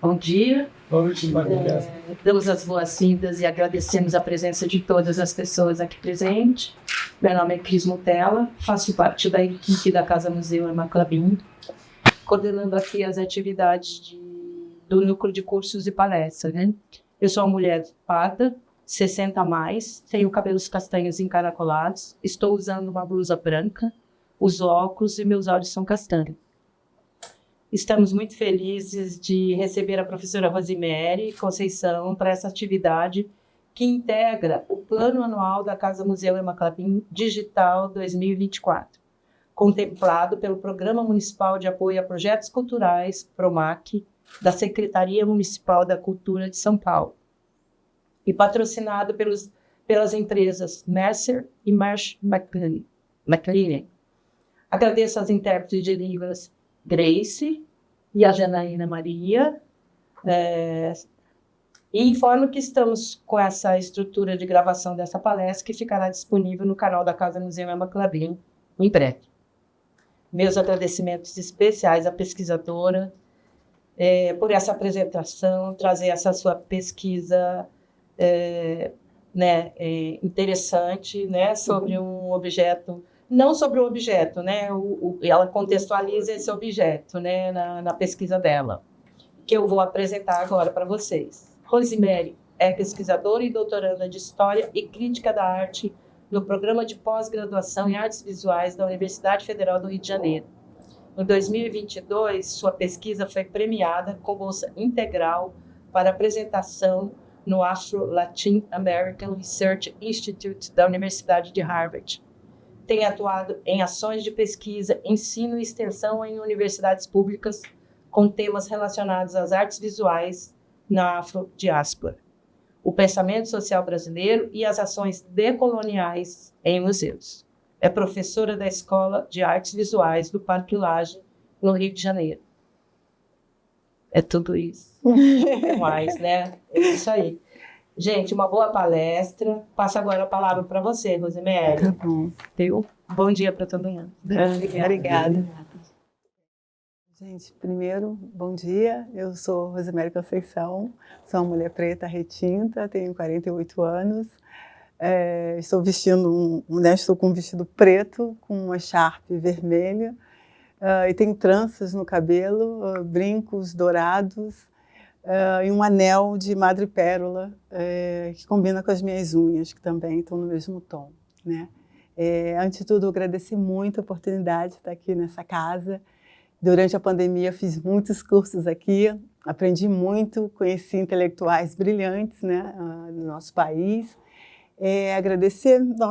Bom dia. Boa noite, Maria. Damos as boas-vindas e agradecemos a presença de todas as pessoas aqui presentes. Meu nome é Cris Montella, faço parte da equipe da Casa Museu Emma Klabin, coordenando aqui as atividades do núcleo de cursos e palestras, né? Eu sou uma mulher parda, 60 a mais, tenho cabelos castanhos encaracolados, estou usando uma blusa branca, uso óculos e meus olhos são castanhos. Estamos muito felizes de receber a professora Rosemary Conceição para essa atividade que integra o Plano Anual da Casa Museu Emma Klabin Digital 2024, contemplado pelo Programa Municipal de Apoio a Projetos Culturais, PROMAC, da Secretaria Municipal da Cultura de São Paulo, e patrocinado pelas empresas Mercer e Marsh McLennan. Agradeço às intérpretes de línguas Grace e a Janaína Maria, e informo que estamos com essa estrutura de gravação dessa palestra que ficará disponível no canal da Casa Museu Emma Klabin em breve. Meus agradecimentos especiais à pesquisadora por essa apresentação, trazer essa sua pesquisa interessante, né, sobre um objeto. Não sobre o objeto, né? Ela contextualiza esse objeto, né, na pesquisa dela, que eu vou apresentar agora para vocês. Rosemary é pesquisadora e doutoranda de História e Crítica da Arte no Programa de Pós-Graduação em Artes Visuais da Universidade Federal do Rio de Janeiro. Em 2022, sua pesquisa foi premiada com bolsa integral para apresentação no Afro-Latin American Research Institute da Universidade de Harvard. Tem atuado em ações de pesquisa, ensino e extensão em universidades públicas com temas relacionados às artes visuais na afrodiáspora, o pensamento social brasileiro e as ações decoloniais em museus. É professora da Escola de Artes Visuais do Parque Lage, no Rio de Janeiro. É tudo isso. É mais, né? É isso aí. Gente, uma boa palestra. Passo agora a palavra para você, Rosemary. Tá bom. Bom dia para todo mundo. Obrigada. Gente, primeiro, bom dia. Eu sou Rosemary Conceição, sou uma mulher preta retinta, tenho 48 anos. Estou vestindo estou com um vestido preto, com uma charpe vermelha, e tenho tranças no cabelo, brincos dourados, e um anel de madrepérola que combina com as minhas unhas, que também estão no mesmo tom, né? Antes de tudo, agradecer muito a oportunidade de estar aqui nessa casa. Durante a pandemia, fiz muitos cursos aqui, aprendi muito, conheci intelectuais brilhantes, né, no nosso país.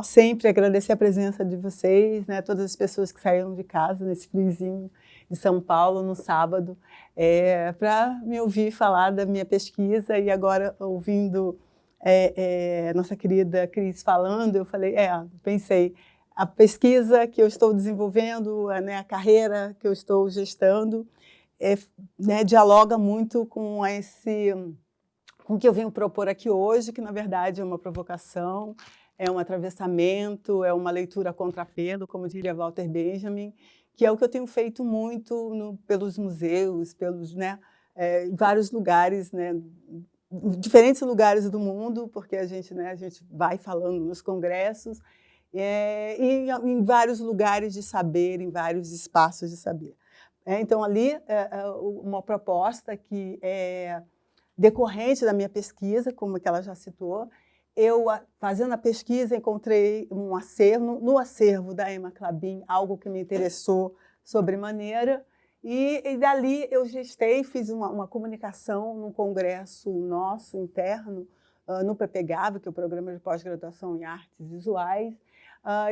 Sempre agradecer a presença de vocês, né, todas as pessoas que saíram de casa nesse friozinho de São Paulo no sábado, para me ouvir falar da minha pesquisa. E agora, ouvindo nossa querida Cris falando, eu falei, pensei, a pesquisa que eu estou desenvolvendo, né, a carreira que eu estou gestando, dialoga muito com o que eu venho propor aqui hoje, que na verdade é uma provocação, é um atravessamento, é uma leitura a contrapelo, como diria Walter Benjamin, que é o que eu tenho feito muito pelos museus, vários lugares, né, diferentes lugares do mundo, porque a gente vai falando nos congressos, e em vários lugares de saber, em vários espaços de saber. Então, ali, uma proposta que é decorrente da minha pesquisa, como que ela já citou, eu, fazendo a pesquisa, encontrei um acervo, no acervo da Emma Klabin, algo que me interessou sobremaneira, e dali eu gestei, fiz uma comunicação num congresso nosso, interno, no PPGAV, que é o Programa de Pós-Graduação em Artes Visuais,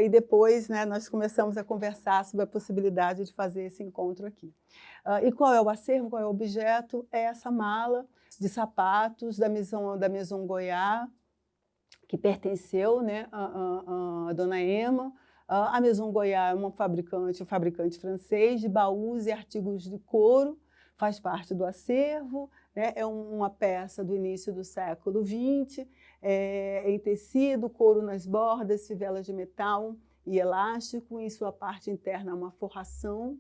e depois, né, nós começamos a conversar sobre a possibilidade de fazer esse encontro aqui. E qual é o acervo, qual é o objeto? É essa mala de sapatos da Maison Goya, que pertenceu, né, à dona Emma. A Maison Goya é um fabricante francês de baús e artigos de couro, faz parte do acervo, né, é uma peça do início do século XX, em tecido, couro nas bordas, fivelas de metal e elástico, em sua parte interna uma forração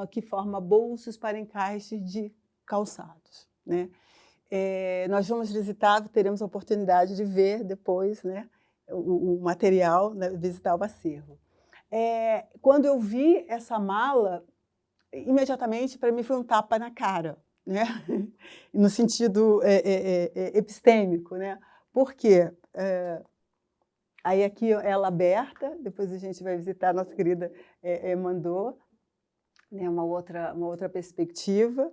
que forma bolsos para encaixe de calçados. né? Nós vamos visitar, teremos a oportunidade de ver depois, né, o material, né, visitar o acervo. Quando eu vi essa mala, imediatamente para mim foi um tapa na cara, né? No sentido epistêmico, né? Por quê? Aí aqui ela aberta, depois a gente vai visitar, a nossa querida mandou, né, uma outra perspectiva.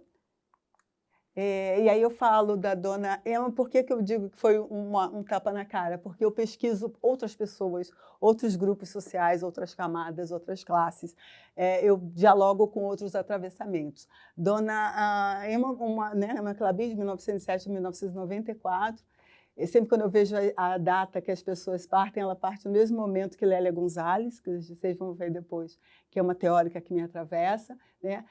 E aí eu falo da dona Emma, por que eu digo que foi um tapa na cara? Porque eu pesquiso outras pessoas, outros grupos sociais, outras camadas, outras classes. Eu dialogo com outros atravessamentos. Dona Emma, né, Emma Clabin, de 1907 a 1994, e sempre quando eu vejo a data que as pessoas partem, ela parte no mesmo momento que Lélia Gonzalez, que vocês vão ver depois, que é uma teórica que me atravessa, né?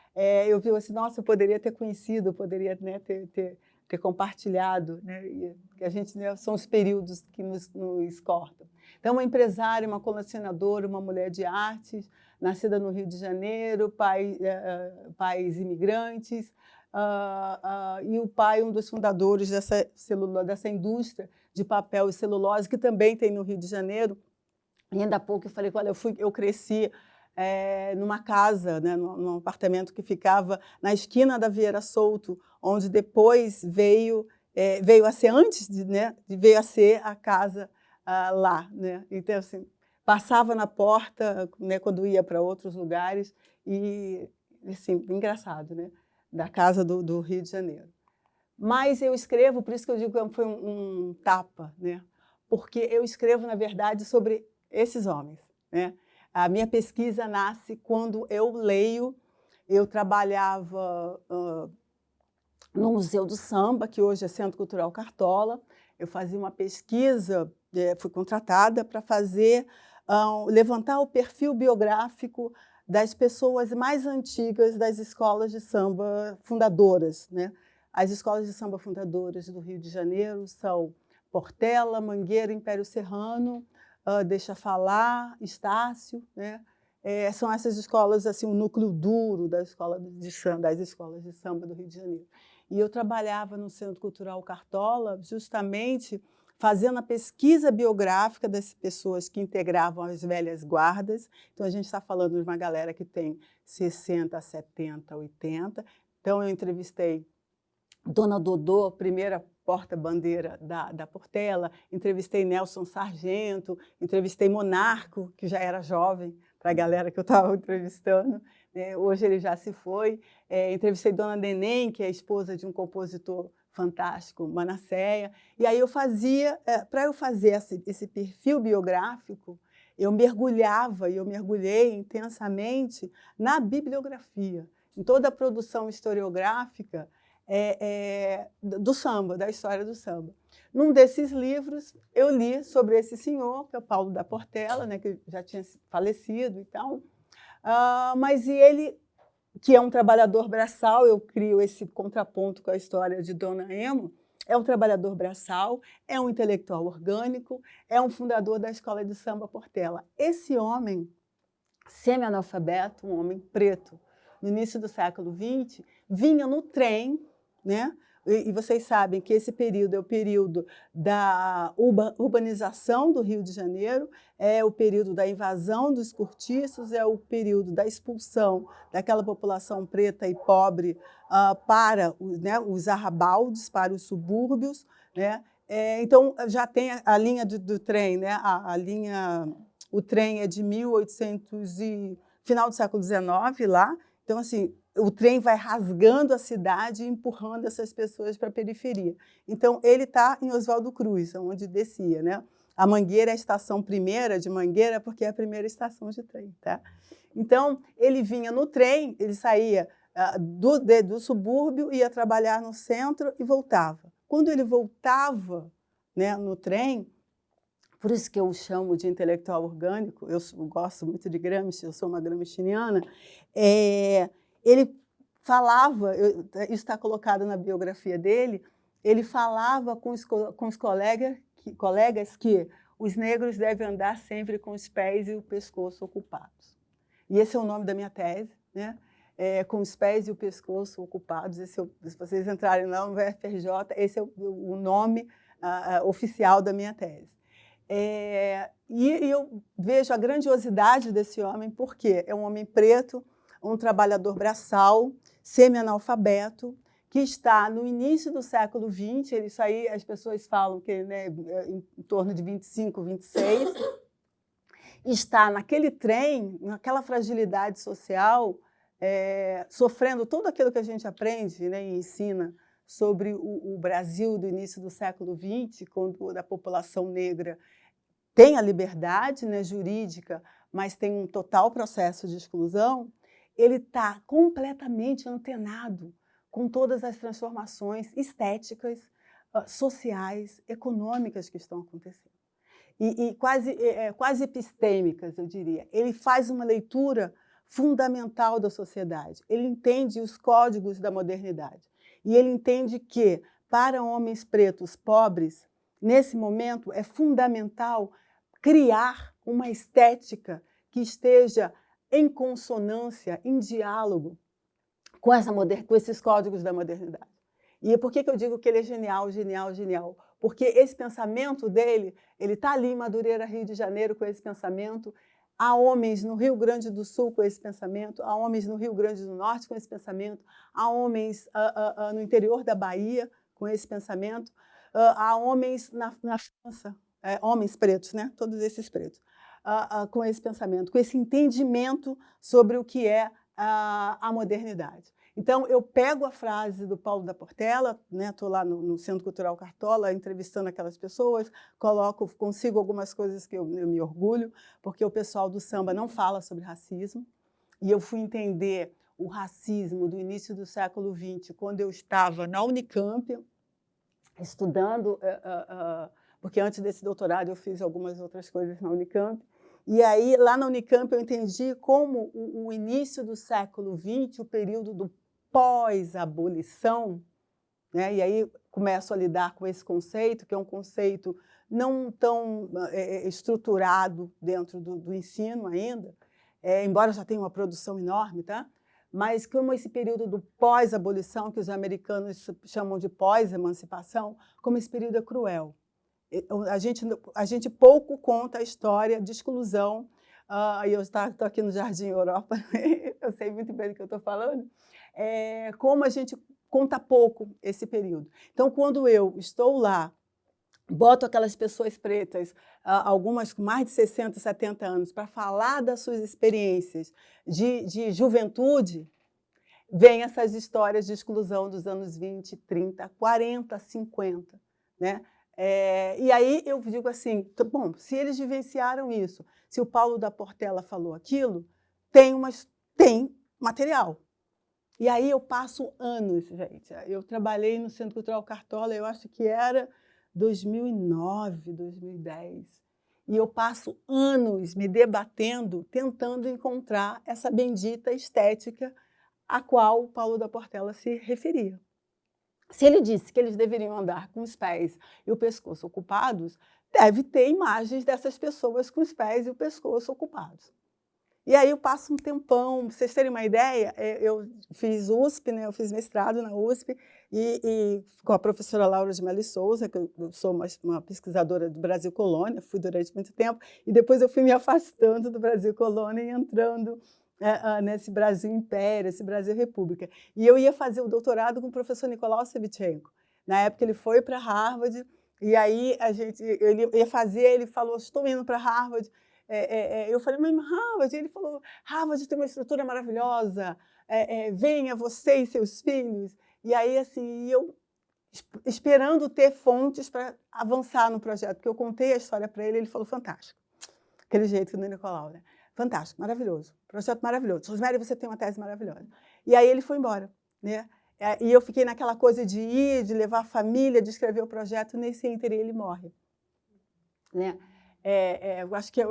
Eu vi assim, nossa, eu poderia ter conhecido, eu poderia, né, ter compartilhado, né? E que a gente, né, são os períodos que nos cortam. Então, uma empresária, uma colecionadora, uma mulher de artes, nascida no Rio de Janeiro, pais imigrantes, e o pai, um dos fundadores dessa indústria de papel e celulose, que também tem no Rio de Janeiro. E ainda há pouco eu falei, olha, eu cresci numa casa, né, num apartamento que ficava na esquina da Vieira Souto, onde depois veio a ser, antes veio a ser a casa lá, né? Então, assim, passava na porta, né, quando ia para outros lugares, e assim, engraçado, né? Da casa do Rio de Janeiro. Mas eu escrevo, por isso que eu digo que foi um tapa, né? Porque eu escrevo, na verdade, sobre esses homens, né? A minha pesquisa nasce quando eu leio. Eu trabalhava no Museu do Samba, que hoje é Centro Cultural Cartola. Eu fazia uma pesquisa, fui contratada para levantar o perfil biográfico das pessoas mais antigas das escolas de samba fundadoras, né? As escolas de samba fundadoras do Rio de Janeiro são Portela, Mangueira, Império Serrano, Deixa Falar, Estácio, né? São essas escolas, assim, o núcleo duro das escolas de samba do Rio de Janeiro. E eu trabalhava no Centro Cultural Cartola justamente fazendo a pesquisa biográfica das pessoas que integravam as velhas guardas. Então, a gente está falando de uma galera que tem 60, 70, 80. Então, eu entrevistei Dona Dodô, primeira porta-bandeira da Portela, entrevistei Nelson Sargento, entrevistei Monarco, que já era jovem, para a galera que eu estava entrevistando. Hoje ele já se foi. Entrevistei Dona Neném, que é a esposa de um compositor fantástico, Manasseia. E aí para eu fazer esse perfil biográfico, eu mergulhei intensamente na bibliografia, em toda a produção historiográfica do samba, da história do samba. Num desses livros, eu li sobre esse senhor, que é o Paulo da Portela, né, que já tinha falecido e tal, mas ele, que é um trabalhador braçal, eu crio esse contraponto com a história de Dona Emma, é um trabalhador braçal, é um intelectual orgânico, é um fundador da Escola de Samba Portela. Esse homem, semi-analfabeto, um homem preto, no início do século XX, vinha no trem, né? E vocês sabem que esse período é o período da urbanização do Rio de Janeiro, é o período da invasão dos cortiços, é o período da expulsão daquela população preta e pobre para os arrabaldes, para os subúrbios, né? Então, já tem a linha do trem, né? O trem é de 1800 e final do século XIX lá. Então, assim, o trem vai rasgando a cidade e empurrando essas pessoas para a periferia. Então, ele está em Oswaldo Cruz, onde descia, né? A Mangueira é a estação primeira de Mangueira, porque é a primeira estação de trem, tá? Então, ele vinha no trem, ele saía do subúrbio, ia trabalhar no centro e voltava. Quando ele voltava, né, no trem, por isso que eu o chamo de intelectual orgânico, eu gosto muito de Gramsci, eu sou uma gramsciana, ele falava, isso está colocado na biografia dele, ele falava com os colegas que os negros devem andar sempre com os pés e o pescoço ocupados. E esse é o nome da minha tese, né? com os pés e o pescoço ocupados. Se vocês entrarem lá no UFRJ, esse é o nome oficial da minha tese. E eu vejo a grandiosidade desse homem, porque é um homem preto, um trabalhador braçal, semi-analfabeto, que está no início do século XX, isso aí as pessoas falam que, né, em torno de 25, 26, está naquele trem, naquela fragilidade social, sofrendo tudo aquilo que a gente aprende, né, e ensina sobre o Brasil do início do século XX, quando a população negra tem a liberdade, né, jurídica, mas tem um total processo de exclusão. Ele está completamente antenado com todas as transformações estéticas, sociais, econômicas que estão acontecendo. E quase epistêmicas, eu diria. Ele faz uma leitura fundamental da sociedade. Ele entende os códigos da modernidade. E ele entende que, para homens pretos pobres, nesse momento é fundamental criar uma estética que esteja em consonância, em diálogo com esses códigos da modernidade. E por que eu digo que ele é genial, genial, genial? Porque esse pensamento dele, ele está ali em Madureira, Rio de Janeiro, com esse pensamento. Há homens no Rio Grande do Sul com esse pensamento, há homens no Rio Grande do Norte com esse pensamento, há homens no interior da Bahia com esse pensamento, há homens na França, homens pretos, né? Todos esses pretos, com esse pensamento, com esse entendimento sobre o que é a modernidade. Então, eu pego a frase do Paulo da Portela, estou lá no Centro Cultural Cartola, entrevistando aquelas pessoas, consigo algumas coisas que eu me orgulho, porque o pessoal do samba não fala sobre racismo, e eu fui entender o racismo do início do século XX, quando eu estava na Unicamp, estudando, porque antes desse doutorado eu fiz algumas outras coisas na Unicamp, e aí, lá na Unicamp, eu entendi como o início do século XX, o período do pós-abolição, né? E aí começo a lidar com esse conceito, que é um conceito não tão estruturado dentro do ensino ainda, embora já tenha uma produção enorme, tá? Mas como esse período do pós-abolição, que os americanos chamam de pós-emancipação, como esse período é cruel. A gente pouco conta a história de exclusão, e eu estou aqui no Jardim Europa, eu sei muito bem do que eu estou falando, como a gente conta pouco esse período. Então, quando eu estou lá, boto aquelas pessoas pretas, algumas com mais de 60, 70 anos, para falar das suas experiências de juventude, vem essas histórias de exclusão dos anos 20, 30, 40, 50, né? E aí eu digo assim, bom, se eles vivenciaram isso, se o Paulo da Portela falou aquilo, tem material. E aí eu passo anos, gente. Eu trabalhei no Centro Cultural Cartola, eu acho que era 2009, 2010. E eu passo anos me debatendo, tentando encontrar essa bendita estética a qual o Paulo da Portela se referia. Se ele disse que eles deveriam andar com os pés e o pescoço ocupados, deve ter imagens dessas pessoas com os pés e o pescoço ocupados. E aí eu passo um tempão, para vocês terem uma ideia, eu fiz USP, né? Eu fiz mestrado na USP, e com a professora Laura de Melo Souza, que eu sou uma pesquisadora do Brasil Colônia, fui durante muito tempo, e depois eu fui me afastando do Brasil Colônia e entrando nesse Brasil Império, esse Brasil República. E eu ia fazer o doutorado com o professor Nicolau Sevchenko. Na época ele foi para Harvard, e aí ele ia fazer, ele falou, estou indo para Harvard. Eu falei, mas Harvard? Ele falou, Harvard tem uma estrutura maravilhosa, venha você e seus filhos. E aí, assim, eu esperando ter fontes para avançar no projeto, porque eu contei a história para ele, ele falou, fantástico. Aquele jeito do Nicolau, né? Fantástico, maravilhoso, projeto maravilhoso. Rosemary, você tem uma tese maravilhosa. E aí ele foi embora, né? E eu fiquei naquela coisa de ir, de levar a família, de escrever o projeto, nesse ínterim ele morre, né? Eu acho que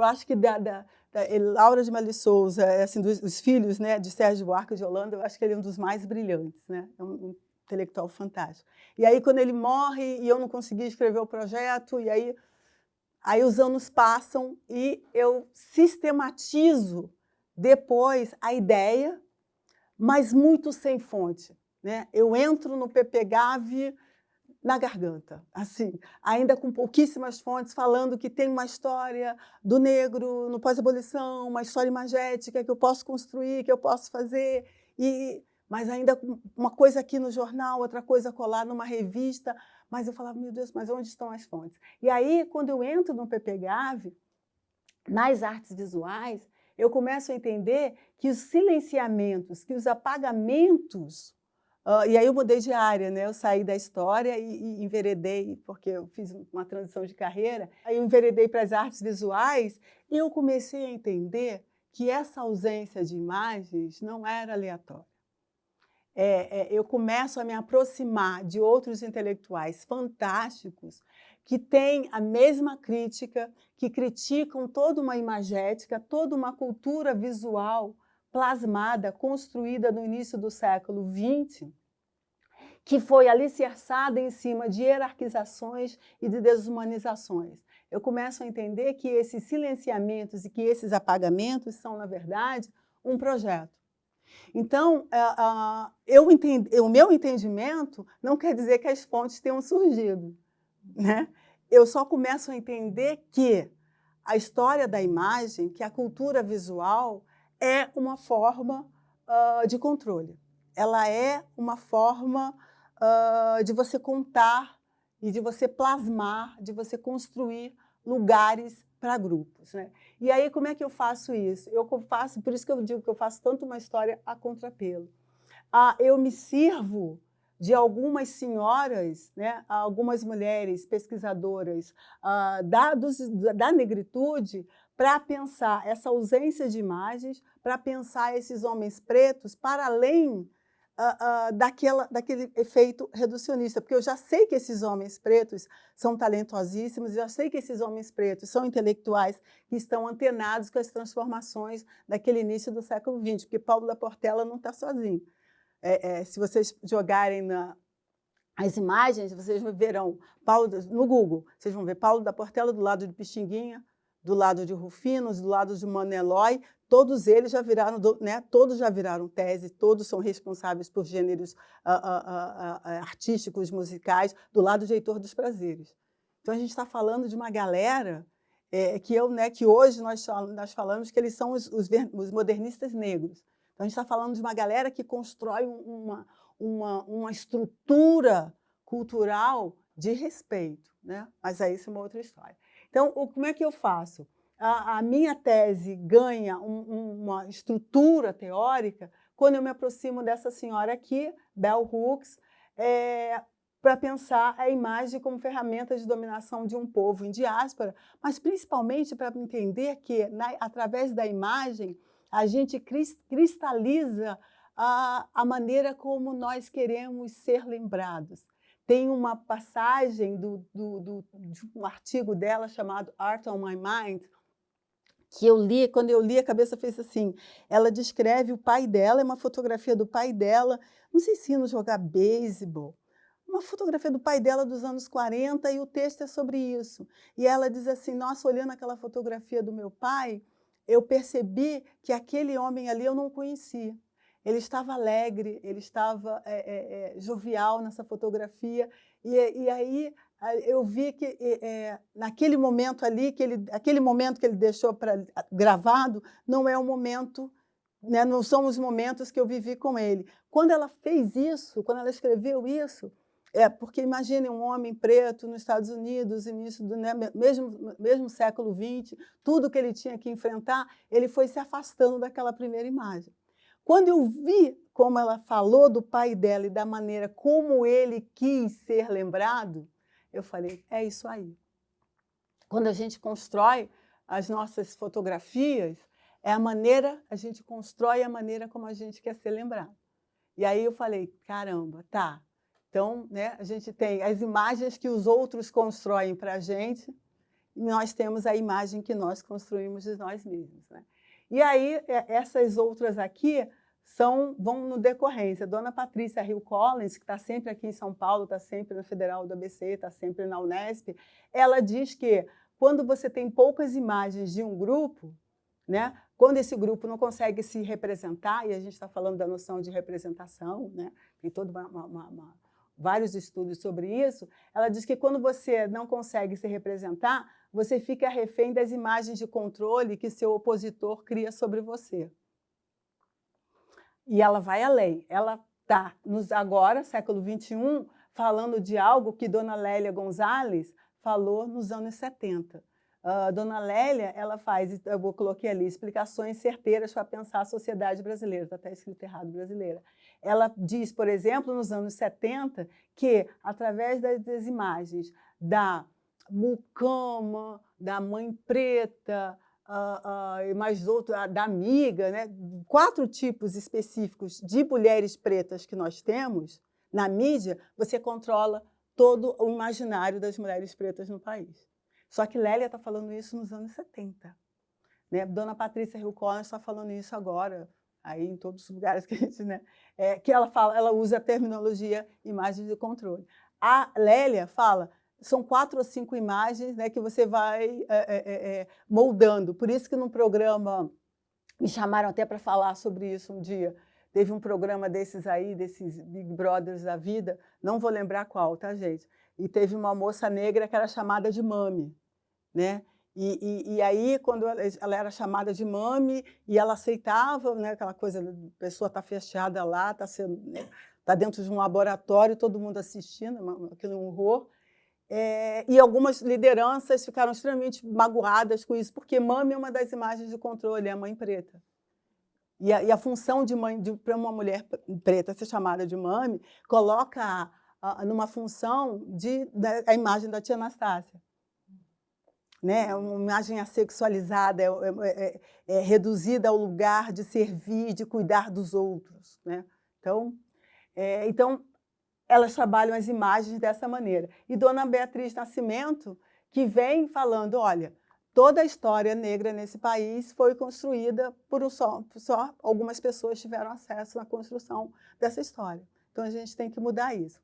Laura de Melo Souza, assim, dos filhos, né, de Sérgio Buarque de Holanda, eu acho que ele é um dos mais brilhantes, né? É um intelectual fantástico. E aí, quando ele morre, e eu não consegui escrever o projeto, e aí os anos passam e eu sistematizo depois a ideia, mas muito sem fonte, né? Eu entro no PPGAV na garganta, assim, ainda com pouquíssimas fontes, falando que tem uma história do negro no pós-abolição, uma história imagética que eu posso construir, que eu posso fazer, mas ainda com uma coisa aqui no jornal, outra coisa colar numa revista, mas eu falava, meu Deus, mas onde estão as fontes? E aí, quando eu entro no PPGAV, nas artes visuais, eu começo a entender que os silenciamentos, que os apagamentos. E aí eu mudei de área, né? Eu saí da história e enveredei, porque eu fiz uma transição de carreira, aí eu enveredei para as artes visuais e eu comecei a entender que essa ausência de imagens não era aleatória. Eu começo a me aproximar de outros intelectuais fantásticos que têm a mesma crítica, que criticam toda uma imagética, toda uma cultura visual plasmada, construída no início do século XX, que foi alicerçada em cima de hierarquizações e de desumanizações. Eu começo a entender que esses silenciamentos e que esses apagamentos são, na verdade, um projeto. Então, o meu entendimento não quer dizer que as fontes tenham surgido, né? Eu só começo a entender que a história da imagem, que a cultura visual é uma forma de controle. Ela é uma forma de você contar e de você plasmar, de você construir lugares para grupos, né? E aí, como é que eu faço isso? Por isso que eu digo que eu faço tanto uma história a contrapelo. Eu me sirvo de algumas senhoras, né, algumas mulheres pesquisadoras da negritude, para pensar essa ausência de imagens, para pensar esses homens pretos para além daquele efeito reducionista, porque eu já sei que esses homens pretos são talentosíssimos, já sei que esses homens pretos são intelectuais que estão antenados com as transformações daquele início do século XX, porque Paulo da Portela não está sozinho. Se vocês jogarem as imagens, vocês verão no Google, vocês vão ver Paulo da Portela do lado de Pixinguinha, do lado de Rufinos, do lado de Manelói, todos eles já viraram, né, todos já viraram tese, todos são responsáveis por gêneros artísticos, musicais, do lado de Heitor dos Prazeres. Então, a gente está falando de uma galera que hoje nós falamos que eles são os modernistas negros. Então, a gente está falando de uma galera que constrói uma estrutura cultural de respeito, né? Mas aí isso é uma outra história. Então, como é que eu faço? A minha tese ganha uma estrutura teórica quando eu me aproximo dessa senhora aqui, Bell Hooks, para pensar a imagem como ferramenta de dominação de um povo em diáspora, mas principalmente para entender que, através da imagem, a gente cristaliza a maneira como nós queremos ser lembrados. Tem uma passagem de um artigo dela chamado Art on My Mind, que eu li, quando eu li, a cabeça fez assim. Ela descreve o pai dela, é uma fotografia do pai dela, não sei se indo jogar beisebol, uma fotografia do pai dela dos anos 40, e o texto é sobre isso. E ela diz assim, nossa, olhando aquela fotografia do meu pai, eu percebi que aquele homem ali eu não conhecia. Ele estava alegre, ele estava jovial nessa fotografia, e aí eu vi que naquele momento ali, aquele momento que ele deixou gravado, não é o momento, né, não são os momentos que eu vivi com ele. Quando ela fez isso, quando ela escreveu isso, porque imagine um homem preto nos Estados Unidos, início do, né, mesmo século XX, tudo que ele tinha que enfrentar, ele foi se afastando daquela primeira imagem. Quando eu vi como ela falou do pai dela e da maneira como ele quis ser lembrado, eu falei, é isso aí. Quando a gente constrói as nossas fotografias, a gente constrói a maneira como a gente quer ser lembrado. E aí eu falei, caramba, tá. Então, né, a gente tem as imagens que os outros constroem para a gente, e nós temos a imagem que nós construímos de nós mesmos, né? E aí, essas outras aqui vão no decorrência. Dona Patrícia Hill Collins, que está sempre aqui em São Paulo, está sempre na Federal do ABC, está sempre na Unesp, ela diz que quando você tem poucas imagens de um grupo, né, quando esse grupo não consegue se representar, e a gente está falando da noção de representação, né? Tem vários estudos sobre isso, ela diz que quando você não consegue se representar, você fica refém das imagens de controle que seu opositor cria sobre você. E ela vai além, ela está agora, século XXI, falando de algo que Dona Lélia Gonzalez falou nos anos 70. Dona Lélia, ela faz, eu coloquei ali, explicações certeiras para pensar a sociedade brasileira, está até escrito errado, brasileira. Ela diz, por exemplo, nos anos 70, que através das imagens da mucama, da mãe preta, e mais outro, da amiga, né? 4 tipos específicos de mulheres pretas que nós temos, na mídia, você controla todo o imaginário das mulheres pretas no país. Só que Lélia está falando isso nos anos 70. Né? Dona Patrícia Hill Collins está falando isso agora, aí em todos os lugares que a gente... Né? Que ela usa a terminologia imagem de controle. A Lélia fala, são 4 ou 5 imagens, né, que você vai moldando. Por isso que num programa, me chamaram até para falar sobre isso um dia, teve um programa desses aí, desses Big Brothers da vida, não vou lembrar qual, tá, gente? E teve uma moça negra que era chamada de Mami, né? E aí, quando ela era chamada de Mami, e ela aceitava, né, aquela coisa, a pessoa está fechada lá, está dentro de um laboratório, todo mundo assistindo, aquele horror. E algumas lideranças ficaram extremamente magoadas com isso, porque Mami é uma das imagens de controle, é a mãe preta. E a função de mãe, para uma mulher preta ser chamada de Mami, coloca numa função da imagem da tia Anastácia. Né? É uma imagem assexualizada, reduzida ao lugar de servir, de cuidar dos outros. Né? Então, elas trabalham as imagens dessa maneira. E Dona Beatriz Nascimento, que vem falando, olha, toda a história negra nesse país foi construída por só algumas pessoas tiveram acesso na construção dessa história. Então, a gente tem que mudar isso.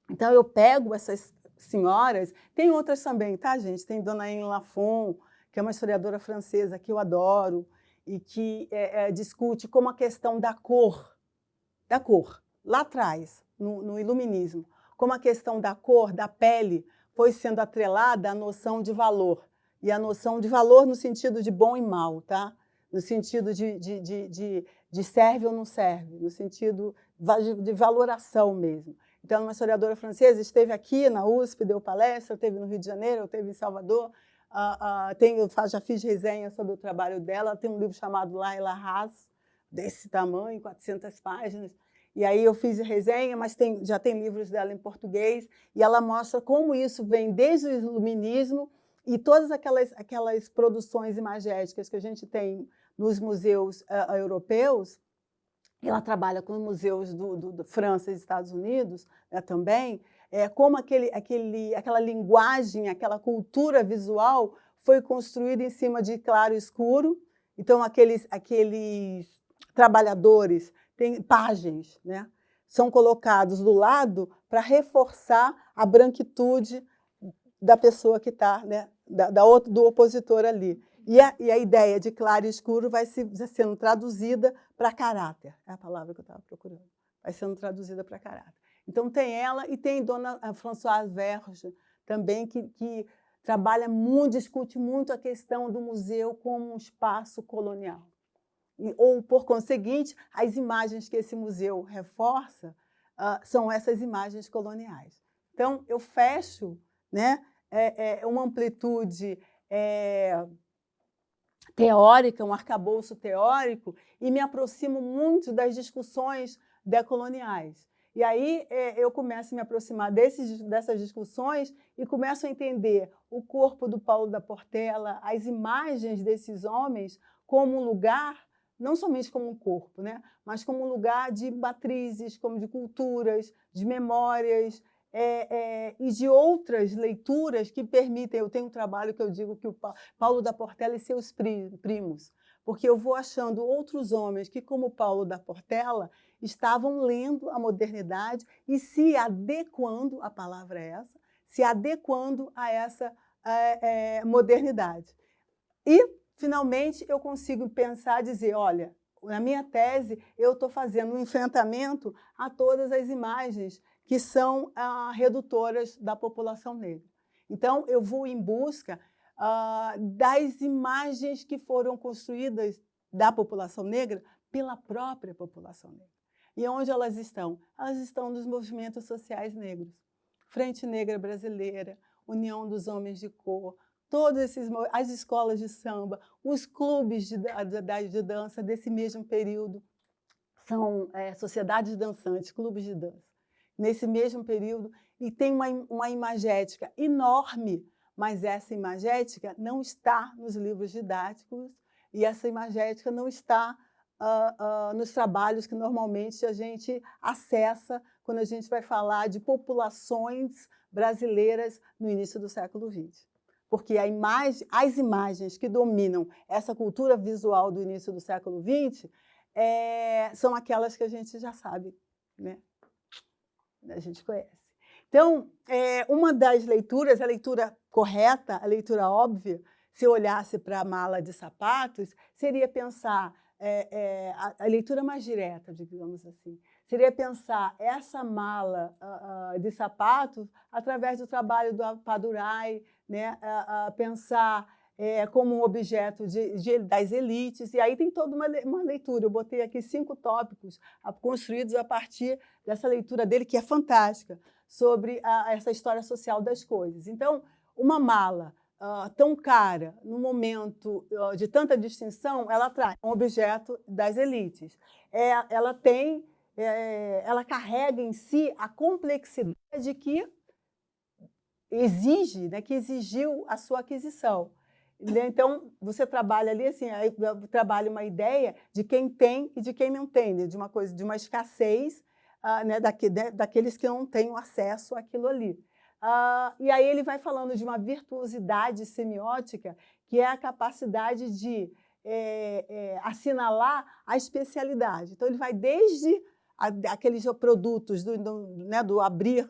Então, eu pego essas senhoras, tem outras também, tá, gente? Tem Dona Anne Lafon, que é uma historiadora francesa que eu adoro, e que discute como a questão da cor, lá atrás, no iluminismo, como a questão da cor, da pele, foi sendo atrelada à noção de valor. E a noção de valor no sentido de bom e mal, tá? No sentido de serve ou não serve, no sentido de valoração mesmo. Então, uma historiadora francesa esteve aqui na USP, deu palestra, esteve no Rio de Janeiro, esteve em Salvador, já fiz resenha sobre o trabalho dela, tem um livro chamado La et la Race, desse tamanho, 400 páginas, e aí eu fiz resenha, mas já tem livros dela em português, e ela mostra como isso vem desde o iluminismo e todas aquelas produções imagéticas que a gente tem nos museus europeus. Ela trabalha com os museus do França e Estados Unidos, né, também, como aquela linguagem, aquela cultura visual foi construída em cima de claro e escuro. Então, aqueles trabalhadores, pajens, né, são colocados do lado para reforçar a branquitude da pessoa que está, né, do opositor ali. E a ideia de claro e escuro vai sendo traduzida para caráter. É a palavra que eu estava procurando. Vai sendo traduzida para caráter. Então, tem ela e tem Dona Françoise Verge, também, que trabalha muito, discute muito a questão do museu como um espaço colonial. Ou, por conseguinte, as imagens que esse museu reforça são essas imagens coloniais. Então, eu fecho, né, uma amplitude teórica, um arcabouço teórico, e me aproximo muito das discussões decoloniais. E aí eu começo a me aproximar dessas discussões e começo a entender o corpo do Paulo da Portela, as imagens desses homens como um lugar, não somente como um corpo, né, mas como um lugar de matrizes, como de culturas, de memórias, e de outras leituras que permitem. Eu tenho um trabalho que eu digo que o Paulo da Portela e seus primos, porque eu vou achando outros homens que, como Paulo da Portela, estavam lendo a modernidade e se adequando, a palavra é essa, se adequando a essa modernidade. E finalmente eu consigo pensar, dizer, olha, na minha tese eu estou fazendo um enfrentamento a todas as imagens que são redutoras da população negra. Então, eu vou em busca das imagens que foram construídas da população negra pela própria população negra. E onde elas estão? Elas estão nos movimentos sociais negros. Frente Negra Brasileira, União dos Homens de Cor, as escolas de samba, os clubes de dança desse mesmo período, são sociedades dançantes, clubes de dança, nesse mesmo período, e tem uma imagética enorme, mas essa imagética não está nos livros didáticos e essa imagética não está nos trabalhos que normalmente a gente acessa quando a gente vai falar de populações brasileiras no início do século XX. Porque as imagens que dominam essa cultura visual do início do século XX são aquelas que a gente já sabe, né? A gente conhece. Então, uma das leituras, a leitura correta, a leitura óbvia, se eu olhasse para a mala de sapatos, seria pensar a leitura mais direta, digamos assim, seria pensar essa mala de sapatos através do trabalho do Padurai, né? Pensar como um objeto das elites, e aí tem toda uma leitura. Eu botei aqui 5 tópicos construídos a partir dessa leitura dele, que é fantástica, sobre essa história social das coisas. Então, uma mala tão cara, no momento de tanta distinção, ela traz um objeto das elites. Ela carrega em si a complexidade que exige, né, que exigiu a sua aquisição. Então, você trabalha ali, assim, trabalha uma ideia de quem tem e de quem não tem, né, de uma escassez, né, daqueles que não têm acesso àquilo ali. E aí ele vai falando de uma virtuosidade semiótica, que é a capacidade de assinalar a especialidade. Então, ele vai desde aqueles produtos do abrir,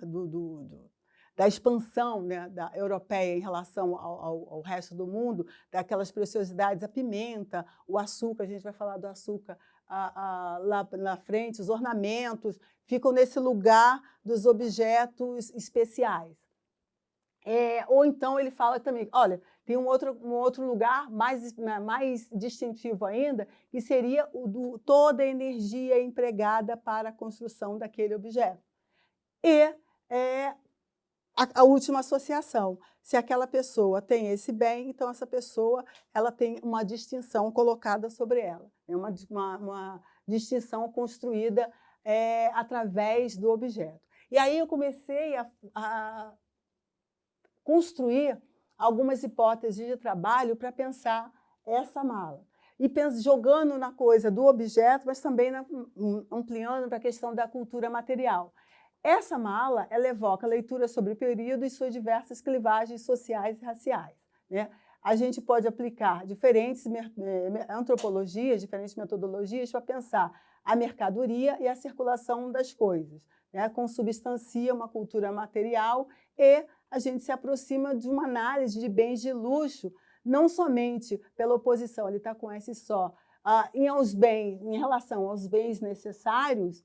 da expansão, né, europeia em relação ao resto do mundo, daquelas preciosidades, a pimenta, o açúcar, a gente vai falar do açúcar lá na frente, os ornamentos, ficam nesse lugar dos objetos especiais. Ou então ele fala também, olha, tem um outro lugar mais distintivo ainda, que seria toda a energia empregada para a construção daquele objeto. E a última associação, se aquela pessoa tem esse bem, então essa pessoa ela tem uma distinção colocada sobre ela, é uma distinção construída através do objeto. E aí eu comecei a construir algumas hipóteses de trabalho para pensar essa mala. E jogando na coisa do objeto, mas também ampliando para a questão da cultura material. Essa mala, ela evoca leitura sobre o período e suas diversas clivagens sociais e raciais, né? A gente pode aplicar diferentes antropologias, diferentes metodologias para pensar a mercadoria e a circulação das coisas, né? Consubstancia uma cultura material e a gente se aproxima de uma análise de bens de luxo, não somente pela oposição, ele está com esse só, em relação aos bens necessários,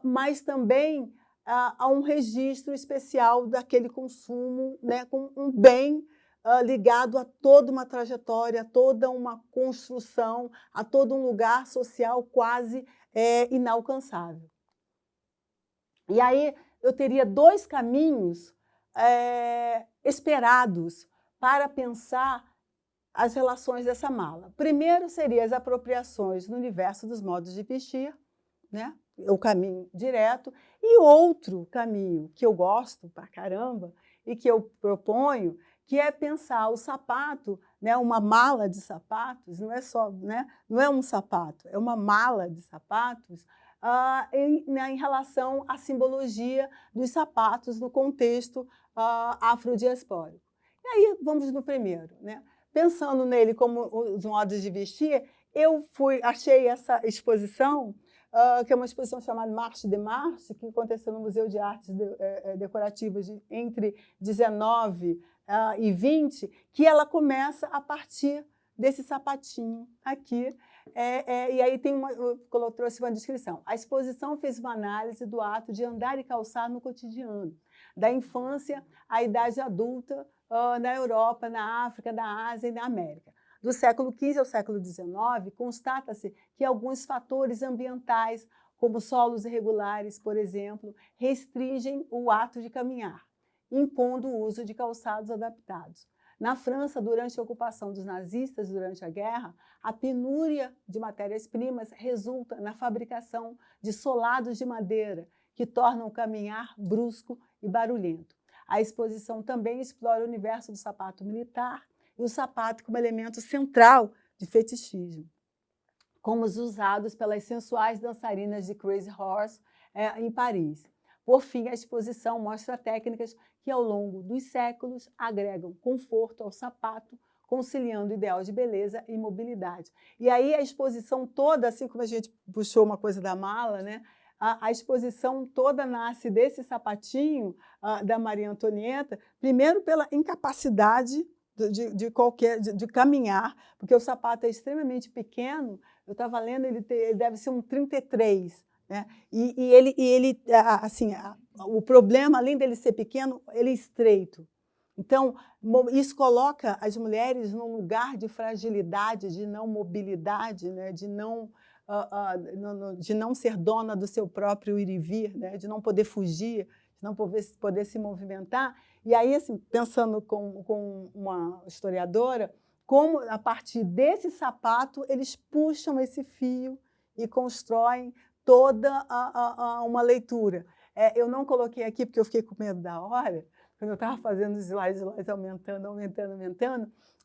mas também há um registro especial daquele consumo, né, com um bem ligado a toda uma trajetória, a toda uma construção, a todo um lugar social quase inalcançável. E aí eu teria 2 caminhos esperados para pensar as relações dessa mala. Primeiro seria as apropriações no universo dos modos de vestir, né? O caminho direto, e outro caminho que eu gosto pra caramba e que eu proponho, que é pensar o sapato, né, uma mala de sapatos, não é só, né, não é um sapato, é uma mala de sapatos, em relação à simbologia dos sapatos no contexto afrodiaspórico. E aí vamos no primeiro, né? Pensando nele como os modos de vestir, eu achei essa exposição, que é uma exposição chamada Marche de Marche, que aconteceu no Museu de Artes Decorativas entre 19 e 20, que ela começa a partir desse sapatinho aqui. E aí eu trouxe uma descrição. A exposição fez uma análise do ato de andar e calçar no cotidiano, da infância à idade adulta, na Europa, na África, na Ásia e na América. Do século XV ao século XIX, constata-se que alguns fatores ambientais, como solos irregulares, por exemplo, restringem o ato de caminhar, impondo o uso de calçados adaptados. Na França, durante a ocupação dos nazistas durante a guerra, a penúria de matérias-primas resulta na fabricação de solados de madeira, que tornam o caminhar brusco e barulhento. A exposição também explora o universo do sapato militar e o sapato como elemento central de fetichismo, como os usados pelas sensuais dançarinas de Crazy Horse em Paris. Por fim, a exposição mostra técnicas que, ao longo dos séculos, agregam conforto ao sapato, conciliando o ideal de beleza e mobilidade. E aí a exposição toda, assim como a gente puxou uma coisa da mala, né? A exposição toda nasce desse sapatinho da Maria Antonieta, primeiro pela incapacidade de caminhar, porque o sapato é extremamente pequeno. Eu estava lendo, ele deve ser um 33, né? O problema, além dele ser pequeno, ele é estreito. Então, isso coloca as mulheres num lugar de fragilidade, de não mobilidade, né? de não ser dona do seu próprio ir e vir, né? De não poder fugir, de não poder se movimentar. E aí, assim, pensando com uma historiadora, como a partir desse sapato eles puxam esse fio e constroem toda uma leitura. Eu não coloquei aqui porque eu fiquei com medo da hora, quando eu estava fazendo os slides aumentando,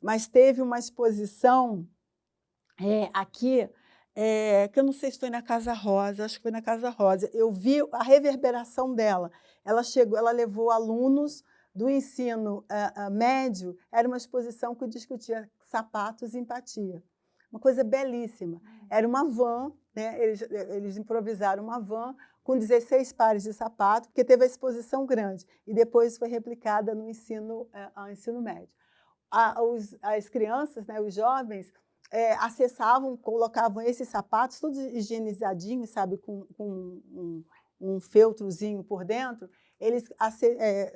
mas teve uma exposição aqui, que eu não sei se foi na Casa Rosa, acho que foi na Casa Rosa. Eu vi a reverberação dela. Ela levou alunos do ensino médio, era uma exposição que discutia sapatos e empatia. Uma coisa belíssima. Era uma van, né? Eles improvisaram uma van com 16 pares de sapato, porque teve a exposição grande, e depois foi replicada no ensino médio. As crianças, né, os jovens, acessavam, colocavam esses sapatos, todos higienizadinhos, sabe, com um feltrozinho por dentro. Eles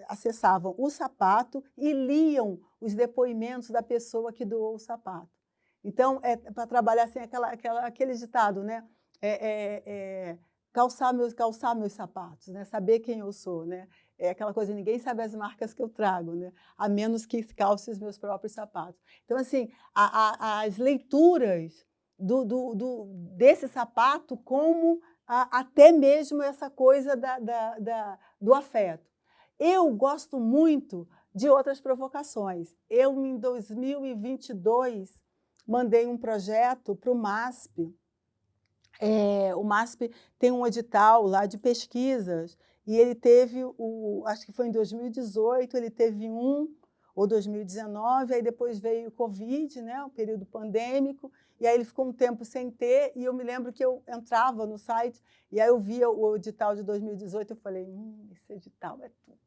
acessavam o sapato e liam os depoimentos da pessoa que doou o sapato. Então, para trabalhar assim, aquele ditado, né? Calçar meus sapatos, né? Saber quem eu sou, né? É aquela coisa, ninguém sabe as marcas que eu trago, né? A menos que calce os meus próprios sapatos. Então, assim, as leituras desse sapato como até mesmo essa coisa do afeto. Eu gosto muito de outras provocações. Eu, em 2022, mandei um projeto para o MASP. O MASP tem um edital lá de pesquisas, e ele teve, acho que foi em 2018, ele teve ou 2019, aí depois veio o Covid, né, o período pandêmico, e aí ele ficou um tempo sem ter, e eu me lembro que eu entrava no site, e aí eu via o edital de 2018, eu falei, esse edital é tudo.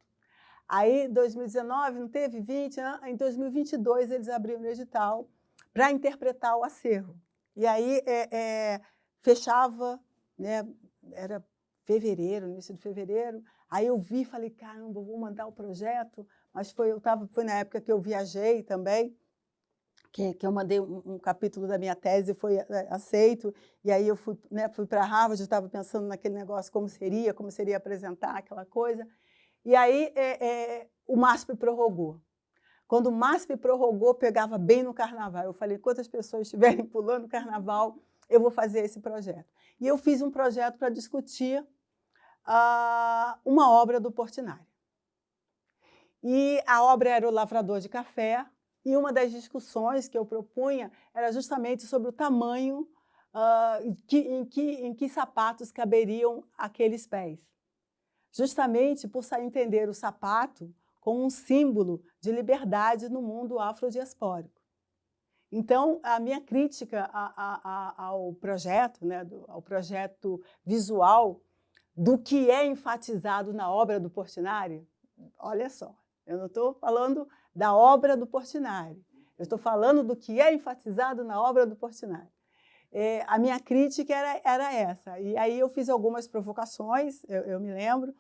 Aí, 2019, não teve 20, né? Em 2022 eles abriram o edital para interpretar o acervo. E aí fechava, né? Era fevereiro, início de fevereiro. Aí eu vi e falei, caramba, vou mandar o projeto. Mas foi na época que eu viajei também, que eu mandei um capítulo da minha tese, foi aceito. E aí eu fui para Harvard, eu estava pensando naquele negócio, como seria apresentar aquela coisa. E aí o MASP prorrogou. Quando o MASP prorrogou, pegava bem no carnaval. Eu falei, quantas pessoas estiverem pulando o carnaval, eu vou fazer esse projeto. E eu fiz um projeto para discutir uma obra do Portinari. E a obra era O Lavrador de Café, e uma das discussões que eu propunha era justamente sobre o tamanho em que sapatos caberiam aqueles pés. Justamente por entender o sapato como um símbolo de liberdade no mundo afrodiaspórico. Então, a minha crítica ao projeto, né, ao projeto visual, do que é enfatizado na obra do Portinari, olha só, eu não estou falando da obra do Portinari, Eu estou falando do que é enfatizado na obra do Portinari. A minha crítica era essa. E aí eu fiz algumas provocações, eu me lembro.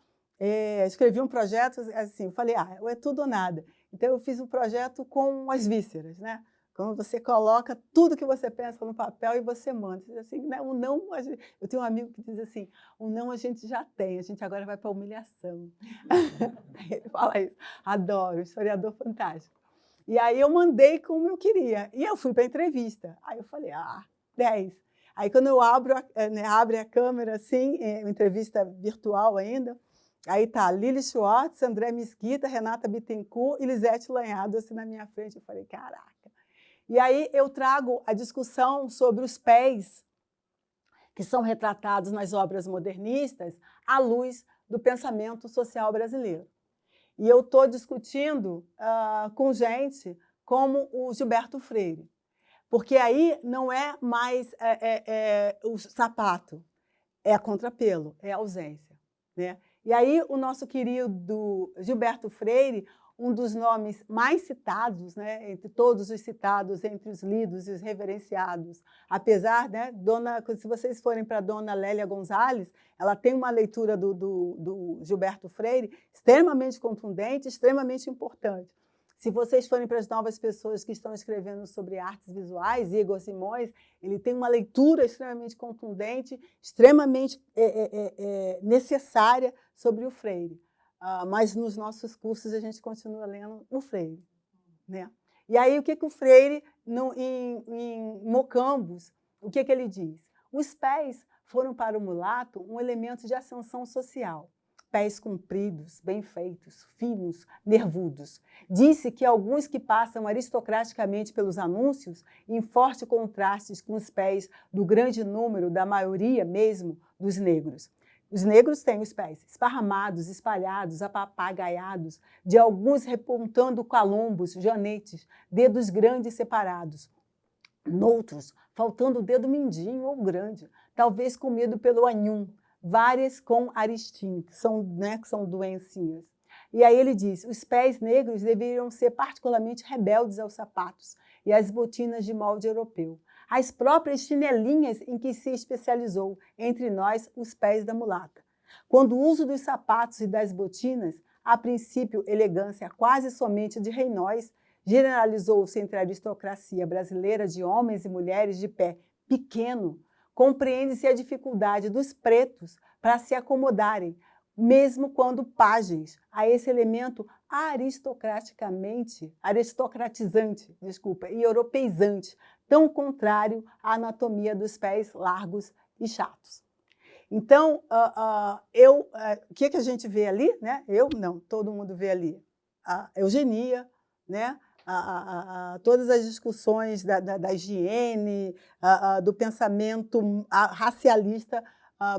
Escrevi um projeto, assim, eu falei, é tudo ou nada. Então eu fiz um projeto com as vísceras, né? Quando você coloca tudo que você pensa no papel e você manda. Assim, né? O não, eu tenho um amigo que diz assim, o não a gente já tem, a gente agora vai para a humilhação. Ele fala isso, adoro, historiador fantástico. E aí eu mandei como eu queria. E eu fui para a entrevista. Aí eu falei, 10. Aí quando eu abre a câmera, assim, uma entrevista virtual ainda, aí tá Lili Schwartz, André Mesquita, Renata Bittencourt e Lisete Lanhado assim na minha frente. Eu falei, caraca. E aí eu trago a discussão sobre os pés que são retratados nas obras modernistas à luz do pensamento social brasileiro. E eu estou discutindo com gente como o Gilberto Freire, porque aí não é mais o sapato, é a contrapelo, é a ausência, né? E aí o nosso querido Gilberto Freire, um dos nomes mais citados, né, entre todos os citados, entre os lidos e os reverenciados, apesar, né, se vocês forem para a dona Lélia Gonzalez, ela tem uma leitura do Gilberto Freire extremamente contundente, extremamente importante. Se vocês forem para as novas pessoas que estão escrevendo sobre artes visuais, Igor Simões, ele tem uma leitura extremamente contundente, extremamente necessária sobre o Freire. Mas nos nossos cursos a gente continua lendo o Freire, né? E aí o que o Freire, em Mocambos, o que ele diz? Os pés foram para o mulato um elemento de ascensão social. Pés compridos, bem feitos, finos, nervudos. Disse que alguns que passam aristocraticamente pelos anúncios, em forte contraste com os pés do grande número, da maioria mesmo, dos negros. Os negros têm os pés esparramados, espalhados, apapagaiados, de alguns repontando calombos, janetes, dedos grandes separados. Noutros, faltando o dedo mindinho ou grande, talvez comido pelo anhum, várias com aristim, que são doencinhas. E aí ele diz, os pés negros deveriam ser particularmente rebeldes aos sapatos e às botinas de molde europeu. As próprias chinelinhas em que se especializou, entre nós, os pés da mulata. Quando o uso dos sapatos e das botinas, a princípio elegância quase somente de reinóis, generalizou-se entre a aristocracia brasileira de homens e mulheres de pé pequeno, compreende-se a dificuldade dos pretos para se acomodarem, mesmo quando pajens, a esse elemento aristocratizante e europeizante, tão contrário à anatomia dos pés largos e chatos. Então, o que a gente vê ali? Né? Todo mundo vê ali a eugenia, né? Todas as discussões da higiene, do pensamento racialista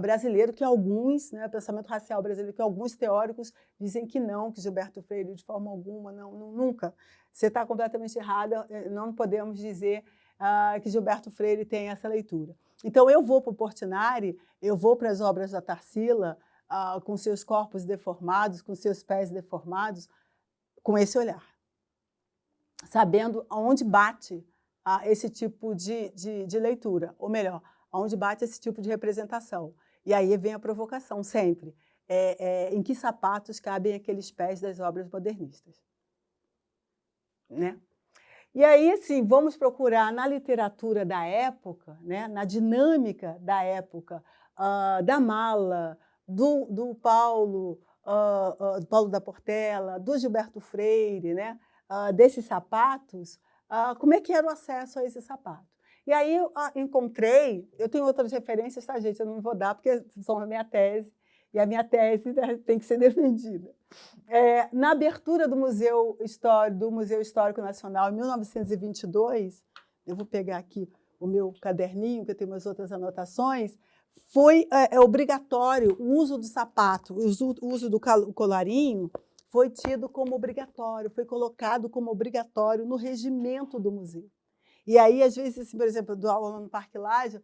brasileiro, que alguns, né, pensamento racial brasileiro, que alguns teóricos dizem que não, que Gilberto Freire, de forma alguma, nunca. Você está completamente errada, não podemos dizer que Gilberto Freire tem essa leitura. Então, eu vou para o Portinari, eu vou para as obras da Tarsila, com seus corpos deformados, com seus pés deformados, com esse olhar, sabendo aonde bate esse tipo de leitura, ou melhor, aonde bate esse tipo de representação. E aí vem a provocação, sempre. Em que sapatos cabem aqueles pés das obras modernistas? Né? E aí, assim, vamos procurar na literatura da época, né, na dinâmica da época, da Mala, do Paulo da Portela, do Gilberto Freire, né, desses sapatos, como é que era o acesso a esse sapato. E aí eu encontrei, eu tenho outras referências, tá, gente? Eu não vou dar, porque são a minha tese, e a minha tese, né, tem que ser defendida. Na abertura do Museu Histórico Nacional, em 1922, eu vou pegar aqui o meu caderninho, que eu tenho umas outras anotações, foi obrigatório o uso do sapato, o uso do colarinho, foi tido como obrigatório, foi colocado como obrigatório no regimento do museu. E aí, às vezes, por exemplo, eu dou aula no Parque Lage,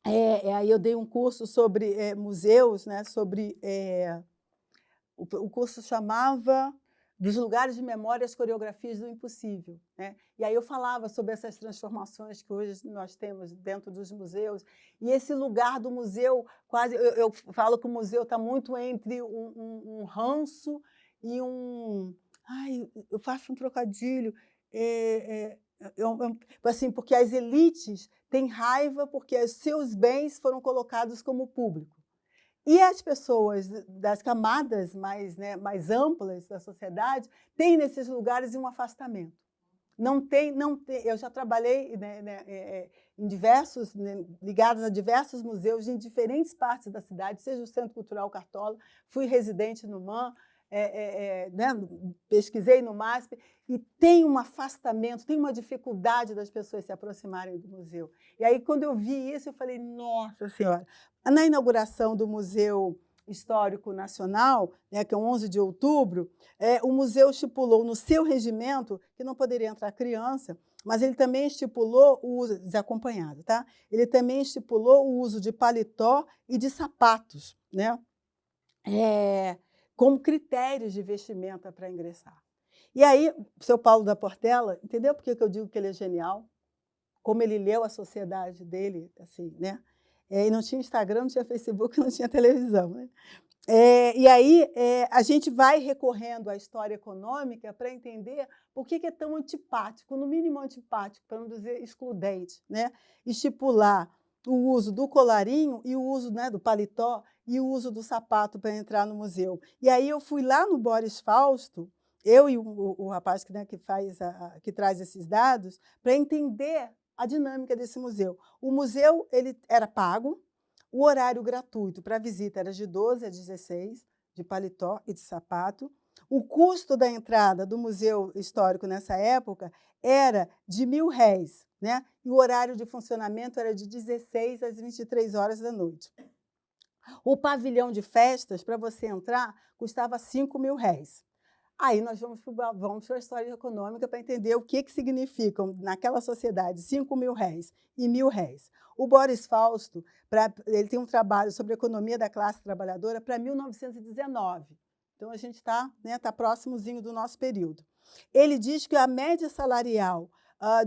aí eu dei um curso sobre museus, né, sobre... o curso chamava dos lugares de memória, as coreografias do impossível, né? E aí eu falava sobre essas transformações que hoje nós temos dentro dos museus, e esse lugar do museu, quase, eu falo que o museu está muito entre um ranço e ai, eu faço um trocadilho, assim, porque as elites têm raiva porque os seus bens foram colocados como público. E as pessoas das camadas mais, né, mais amplas da sociedade têm nesses lugares um afastamento. Não tem, eu já trabalhei, né, em diversos, né, ligados a diversos museus em diferentes partes da cidade, seja o Centro Cultural Cartola, fui residente no MAM, né, pesquisei no MASP, e tem um afastamento, tem uma dificuldade das pessoas se aproximarem do museu. E aí, quando eu vi isso, eu falei, nossa Senhora! Na inauguração do Museu Histórico Nacional, né, que é 11 de outubro, o museu estipulou no seu regimento que não poderia entrar criança, mas ele também estipulou o uso, desacompanhado, tá? Ele também estipulou o uso de paletó e de sapatos, né? Como critérios de vestimenta para ingressar. E aí, o seu Paulo da Portela, entendeu por que eu digo que ele é genial? Como ele leu a sociedade dele, assim, né? E não tinha Instagram, não tinha Facebook, não tinha televisão, né? E aí a gente vai recorrendo à história econômica para entender por que é tão antipático, no mínimo antipático, para não dizer excludente, né? Estipular o uso do colarinho e o uso, né, do paletó e o uso do sapato para entrar no museu. E aí eu fui lá no Boris Fausto, eu e o rapaz que, né, que traz esses dados, para entender a dinâmica desse museu. O museu ele era pago, o horário gratuito para a visita era de 12 a 16, de paletó e de sapato. O custo da entrada do Museu Histórico nessa época era de R$1.000, né? E o horário de funcionamento era de 16 às 23 horas da noite. O pavilhão de festas, para você entrar, custava R$5.000. Aí nós vamos para a história econômica para entender o que significam, naquela sociedade, R$5.000 e R$1.000. O Boris Fausto, ele tem um trabalho sobre a economia da classe trabalhadora para 1919. Então, a gente está, né, próximozinho do nosso período. Ele diz que a média salarial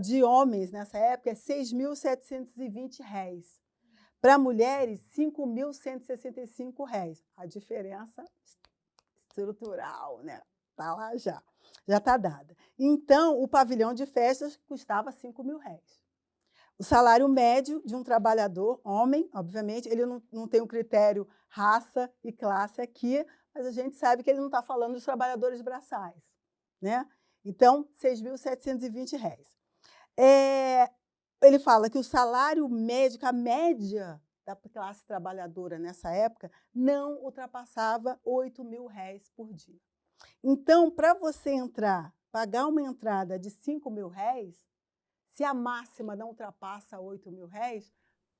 de homens nessa época é R$6.720. Para mulheres, R$5.165. A diferença estrutural, né? Está lá já está dada. Então, o pavilhão de festas custava R$5.000. O salário médio de um trabalhador, homem, obviamente, ele não tem o critério raça e classe aqui, mas a gente sabe que ele não está falando dos trabalhadores braçais, né? Então, R$6.720. Ele fala que o salário médio, a média da classe trabalhadora nessa época, não ultrapassava R$8.000 por dia. Então, para você entrar, pagar uma entrada de R$5.000, se a máxima não ultrapassa R$8.000,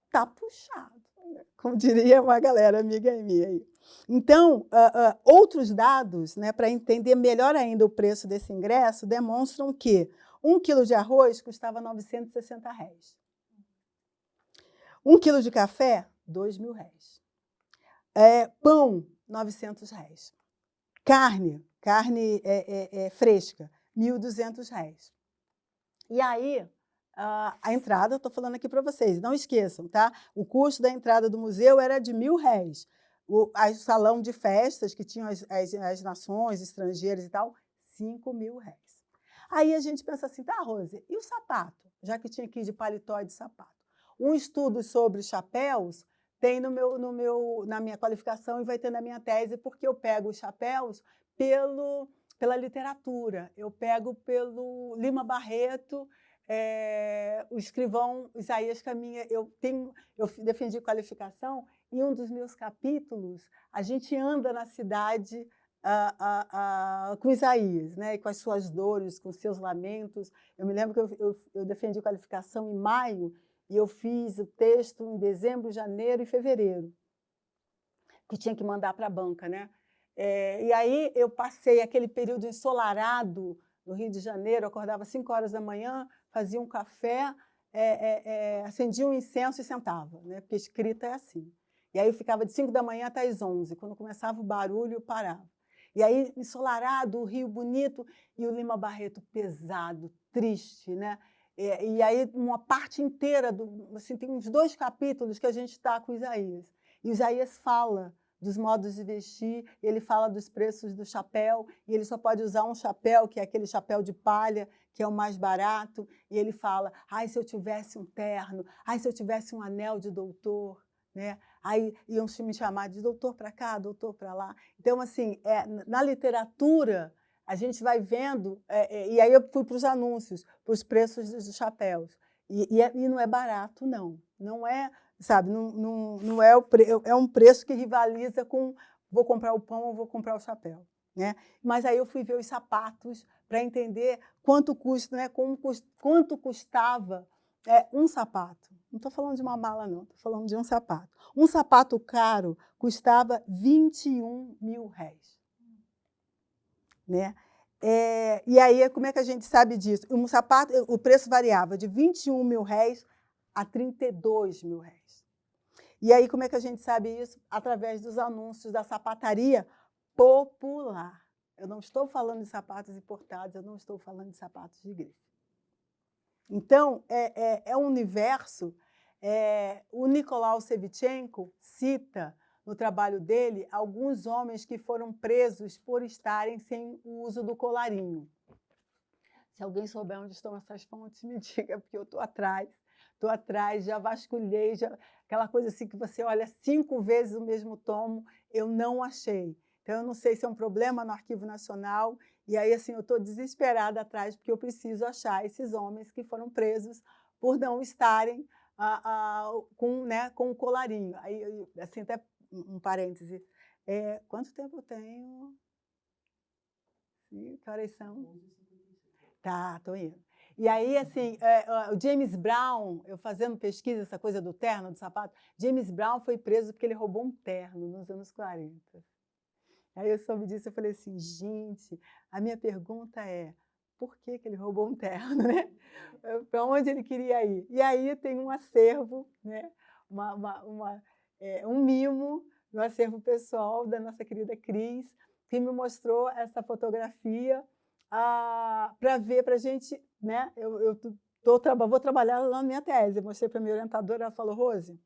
está puxado, né? Como diria uma galera amiga minha aí. Então, outros dados, né, para entender melhor ainda o preço desse ingresso, demonstram que 1 quilo de arroz custava R$960. 1 quilo de café, R$2.000. Pão, R$900. Carne fresca, R$1.200. E aí, a entrada, eu estou falando aqui para vocês, não esqueçam, tá? O custo da entrada do museu era de R$1.000. O salão de festas, que tinham as nações estrangeiras e tal, R$5.000. Aí a gente pensa assim, tá, Rose, e o sapato? Já que tinha que ir de paletó e de sapato. Um estudo sobre chapéus tem na minha qualificação e vai ter na minha tese, porque eu pego os chapéus pela literatura. Eu pego pelo Lima Barreto, o escrivão Isaías Caminha. Eu defendi qualificação, e em um dos meus capítulos, a gente anda na cidade com Isaías, né? E com as suas dores, com os seus lamentos. Eu me lembro que eu defendi qualificação em maio, e eu fiz o texto em dezembro, janeiro e fevereiro, que tinha que mandar para a banca, né? E aí eu passei aquele período ensolarado no Rio de Janeiro, eu acordava às 5 horas da manhã, fazia um café, acendia um incenso e sentava, né? Porque escrita é assim. E aí eu ficava de 5 da manhã até as 11, quando começava o barulho, eu parava. E aí, ensolarado, o Rio bonito, e o Lima Barreto pesado, triste, né? E aí, uma parte inteira, assim, tem uns 2 capítulos que a gente está com Isaías. E Isaías fala dos modos de vestir, ele fala dos preços do chapéu, e ele só pode usar um chapéu, que é aquele chapéu de palha, que é o mais barato, e ele fala, ai, se eu tivesse um terno, ai, se eu tivesse um anel de doutor, né? Aí iam me chamar de doutor para cá, doutor para lá. Então, assim, na literatura, a gente vai vendo, e aí eu fui para os anúncios, para os preços dos chapéus, e não é barato, não. Não é, sabe, não é, é um preço que rivaliza com vou comprar o pão ou vou comprar o chapéu. Né? Mas aí eu fui ver os sapatos para entender quanto custa, né? Quanto custava um sapato. Não estou falando de uma mala, não, estou falando de um sapato. Um sapato caro custava 21 mil réis. Né? E aí, como é que a gente sabe disso? Um sapato, o preço variava de 21 mil réis a 32 mil réis. E aí, como é que a gente sabe isso? Através dos anúncios da sapataria popular. Eu não estou falando de sapatos importados, eu não estou falando de sapatos de grife. Então, é um universo. O Nicolau Shevchenko cita no trabalho dele alguns homens que foram presos por estarem sem o uso do colarinho. Se alguém souber onde estão essas fontes, me diga, porque eu estou atrás, já vasculhei, aquela coisa assim que você olha 5 vezes o mesmo tomo, eu não achei. Então, eu não sei se é um problema no Arquivo Nacional, e aí assim, eu estou desesperada atrás, porque eu preciso achar esses homens que foram presos por não estarem com o colarinho. Aí, assim, até um parêntese, quanto tempo eu tenho? Que horas são? Tá, estou indo. E aí, assim, o James Brown, eu fazendo pesquisa, essa coisa do terno, do sapato, James Brown foi preso porque ele roubou um terno nos anos 40. Aí eu soube disso, eu falei assim, gente, a minha pergunta é, por que ele roubou um terno, né? Para onde ele queria ir? E aí tem um acervo, né? Um mimo no acervo pessoal da nossa querida Cris, que me mostrou essa fotografia para ver, para a gente, né? Vou trabalhar lá na minha tese. Eu mostrei para a minha orientadora, ela falou, Rose,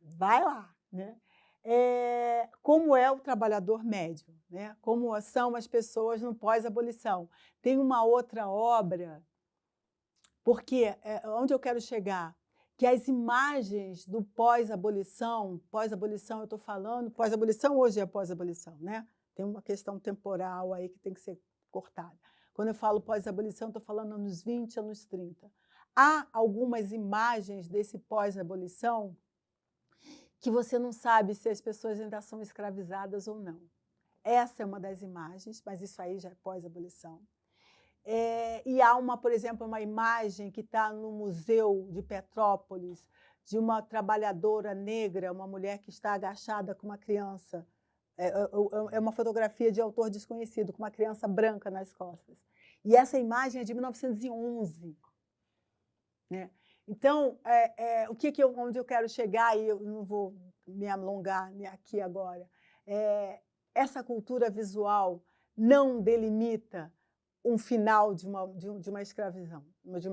vai lá, né? Como é o trabalhador médio, né? Como são as pessoas no pós-abolição. Tem uma outra obra, porque onde eu quero chegar, que as imagens do pós-abolição eu estou falando, pós-abolição hoje é pós-abolição, né? Tem uma questão temporal aí que tem que ser cortada. Quando eu falo pós-abolição, estou falando anos 20, anos 30. Há algumas imagens desse pós-abolição que você não sabe se as pessoas ainda são escravizadas ou não. Essa é uma das imagens, mas isso aí já é pós-abolição. E há, por exemplo, uma imagem que está no Museu de Petrópolis, de uma trabalhadora negra, uma mulher que está agachada com uma criança. É uma fotografia de autor desconhecido, com uma criança branca nas costas. E essa imagem é de 1911. Né? Então, onde eu quero chegar, e eu não vou me alongar aqui agora, essa cultura visual não delimita um final de uma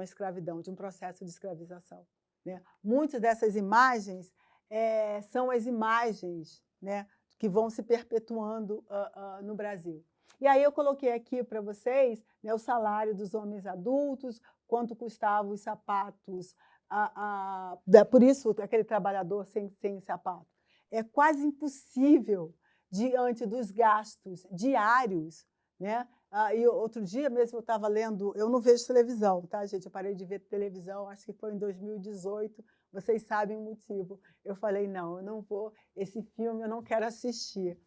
escravidão, de um processo de escravização. Né? Muitas dessas imagens são as imagens, né, que vão se perpetuando no Brasil. E aí eu coloquei aqui para vocês, né, o salário dos homens adultos, quanto custavam os sapatos, por isso aquele trabalhador sem sapato. É quase impossível, diante dos gastos diários, né? E outro dia mesmo eu estava lendo, eu não vejo televisão, tá, gente? Eu parei de ver televisão, acho que foi em 2018, vocês sabem o motivo. Eu falei, não, eu não vou, esse filme eu não quero assistir.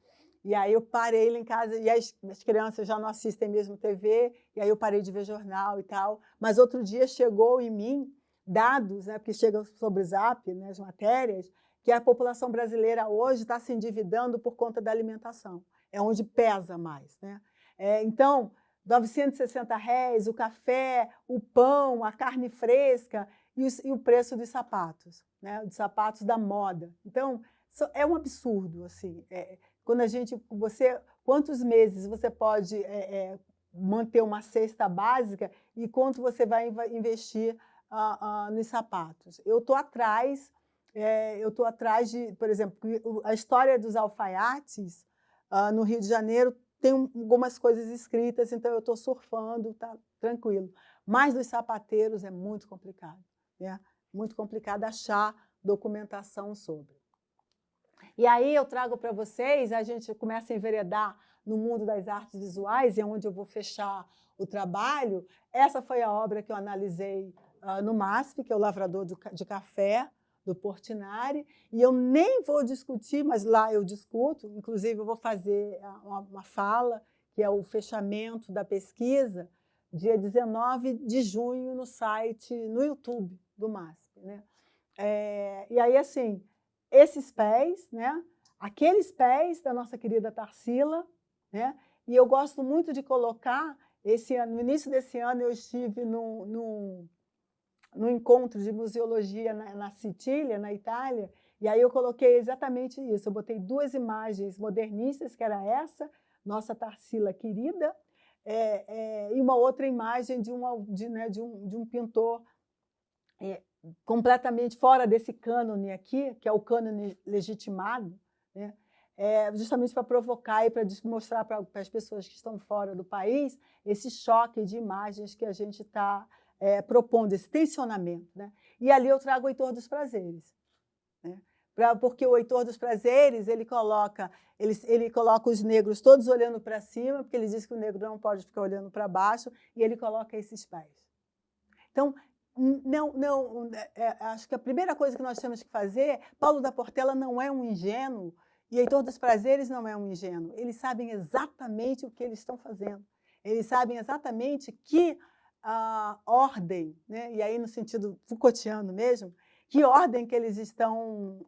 E aí eu parei lá em casa, e as crianças já não assistem mesmo TV, e aí eu parei de ver jornal e tal. Mas outro dia chegou em mim dados, né, porque chegam sobre o Zap, né, as matérias, que a população brasileira hoje está se endividando por conta da alimentação. É onde pesa mais. Né? Então, 960 réis, o café, o pão, a carne fresca e o preço dos sapatos, né, dos sapatos da moda. Então, é um absurdo, assim. quando quantos meses você pode manter uma cesta básica e quanto você vai investir nos sapatos. Eu estou atrás de, por exemplo, a história dos alfaiates no Rio de Janeiro tem algumas coisas escritas, então eu estou surfando, tá tranquilo. Mas dos sapateiros é muito complicado, né? Muito complicado achar documentação sobre. E aí eu trago para vocês, a gente começa a enveredar no mundo das artes visuais, é onde eu vou fechar o trabalho. Essa foi a obra que eu analisei no MASP, que é o Lavrador de Café, do Portinari, e eu nem vou discutir, mas lá eu discuto, inclusive eu vou fazer uma fala, que é o fechamento da pesquisa, dia 19 de junho, no site, no YouTube do MASP, né? E aí, assim, esses pés, né? Aqueles pés da nossa querida Tarsila, né? E eu gosto muito de colocar, no início desse ano eu estive no encontro de museologia na Sicília, na Itália, e aí eu coloquei exatamente isso. Eu botei 2 imagens modernistas, que era essa, nossa Tarsila querida, e uma outra imagem de um pintor completamente fora desse cânone aqui, que é o cânone legitimado, né? Justamente para provocar e para mostrar para as pessoas que estão fora do país esse choque de imagens que a gente está propondo, esse tensionamento, né? E ali eu trago o Heitor dos Prazeres, né? Porque o Heitor dos Prazeres ele coloca os negros todos olhando para cima, porque ele diz que o negro não pode ficar olhando para baixo, e ele coloca esses pés. Então, acho que a primeira coisa que nós temos que fazer, Paulo da Portela não é um ingênuo, e Heitor dos Prazeres não é um ingênuo. Eles sabem exatamente o que eles estão fazendo. Eles sabem exatamente que ordem, né? E aí no sentido Foucaultiano mesmo, que ordem que eles estão